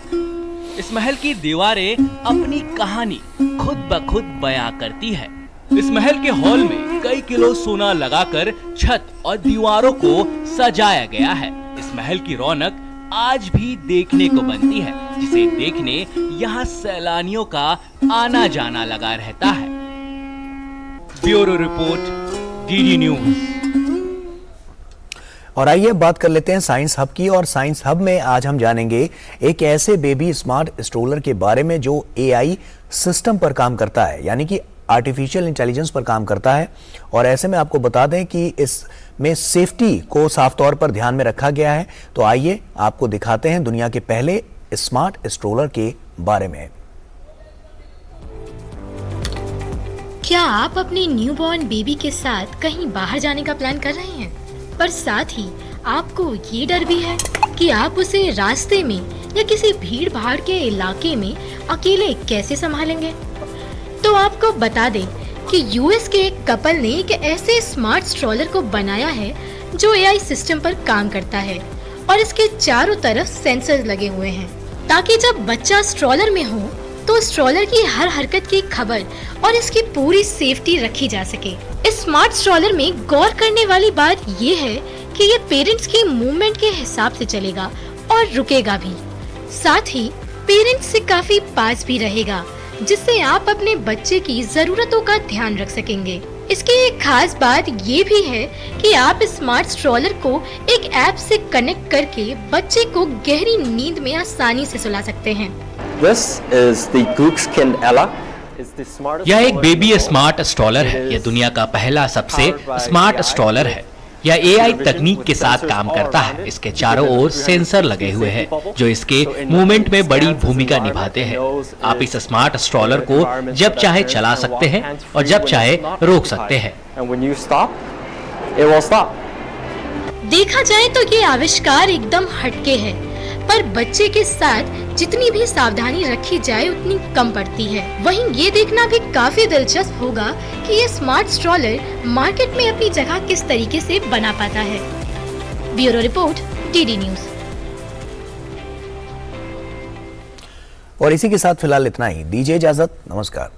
इस महल की दीवारें अपनी कहानी खुद ब खुद बयां करती है। इस महल के हॉल में कई किलो सोना लगाकर छत और दीवारों को सजाया गया है। इस महल की रौनक आज भी देखने को बनती है, जिसे देखने यहाँ सैलानियों का आना जाना लगा रहता है। Bureau report, DD news. और आइए बात कर लेते हैं साइंस हब की। और साइंस हब में आज हम जानेंगे एक ऐसे बेबी स्मार्ट स्ट्रोलर के बारे में जो एआई सिस्टम पर काम करता है, यानी कि आर्टिफिशियल इंटेलिजेंस पर काम करता है। और ऐसे में आपको बता दें कि इसमें सेफ्टी को साफ तौर पर ध्यान में रखा गया है। तो आइए आपको दिखाते हैं दुनिया के पहले स्मार्ट स्ट्रोलर के बारे में। क्या आप अपने न्यूबॉर्न बेबी के साथ कहीं बाहर जाने का प्लान कर रहे हैं, पर साथ ही आपको ये डर भी है कि आप उसे रास्ते में या किसी भीड़ भाड़ के इलाके में अकेले कैसे संभालेंगे? तो आपको बता दें कि यूएस के एक कपल ने एक ऐसे स्मार्ट स्ट्रोलर को बनाया है जो एआई सिस्टम पर काम करता है और इसके चारों तरफ सेंसर लगे हुए हैं, ताकि जब बच्चा स्ट्रोलर में हो तो स्ट्रोलर की हर हरकत की खबर और इसकी पूरी सेफ्टी रखी जा सके। इस स्मार्ट स्ट्रॉलर में गौर करने वाली बात ये है कि ये पेरेंट्स की मूवमेंट के हिसाब से चलेगा और रुकेगा भी। साथ ही पेरेंट्स से काफी पास भी रहेगा, जिससे आप अपने बच्चे की जरूरतों का ध्यान रख सकेंगे। इसकी एक खास बात ये भी है कि आप इस स्मार्ट स्ट्रॉलर को एक ऐप से कनेक्ट करके बच्चे को गहरी नींद में आसानी से सुला सकते हैं। यह एक बेबी स्मार्ट स्ट्रॉलर है। यह दुनिया का पहला सबसे स्मार्ट स्ट्रॉलर है। यह AI तकनीक के साथ काम करता है। इसके चारों ओर सेंसर लगे हुए हैं जो इसके मूवमेंट में बड़ी भूमिका निभाते हैं। आप इस स्मार्ट स्ट्रॉलर को जब चाहे चला सकते हैं और जब चाहे रोक सकते हैं। देखा जाए तो ये आविष्कार एकदम हटके है, पर बच्चे के साथ जितनी भी सावधानी रखी जाए उतनी कम पड़ती है। वहीं ये देखना भी काफी दिलचस्प होगा कि ये स्मार्ट स्ट्रॉलर मार्केट में अपनी जगह किस तरीके से बना पाता है। Bureau report, DD news. और इसी के साथ फिलहाल इतना ही। दीजिए इजाजत, नमस्कार।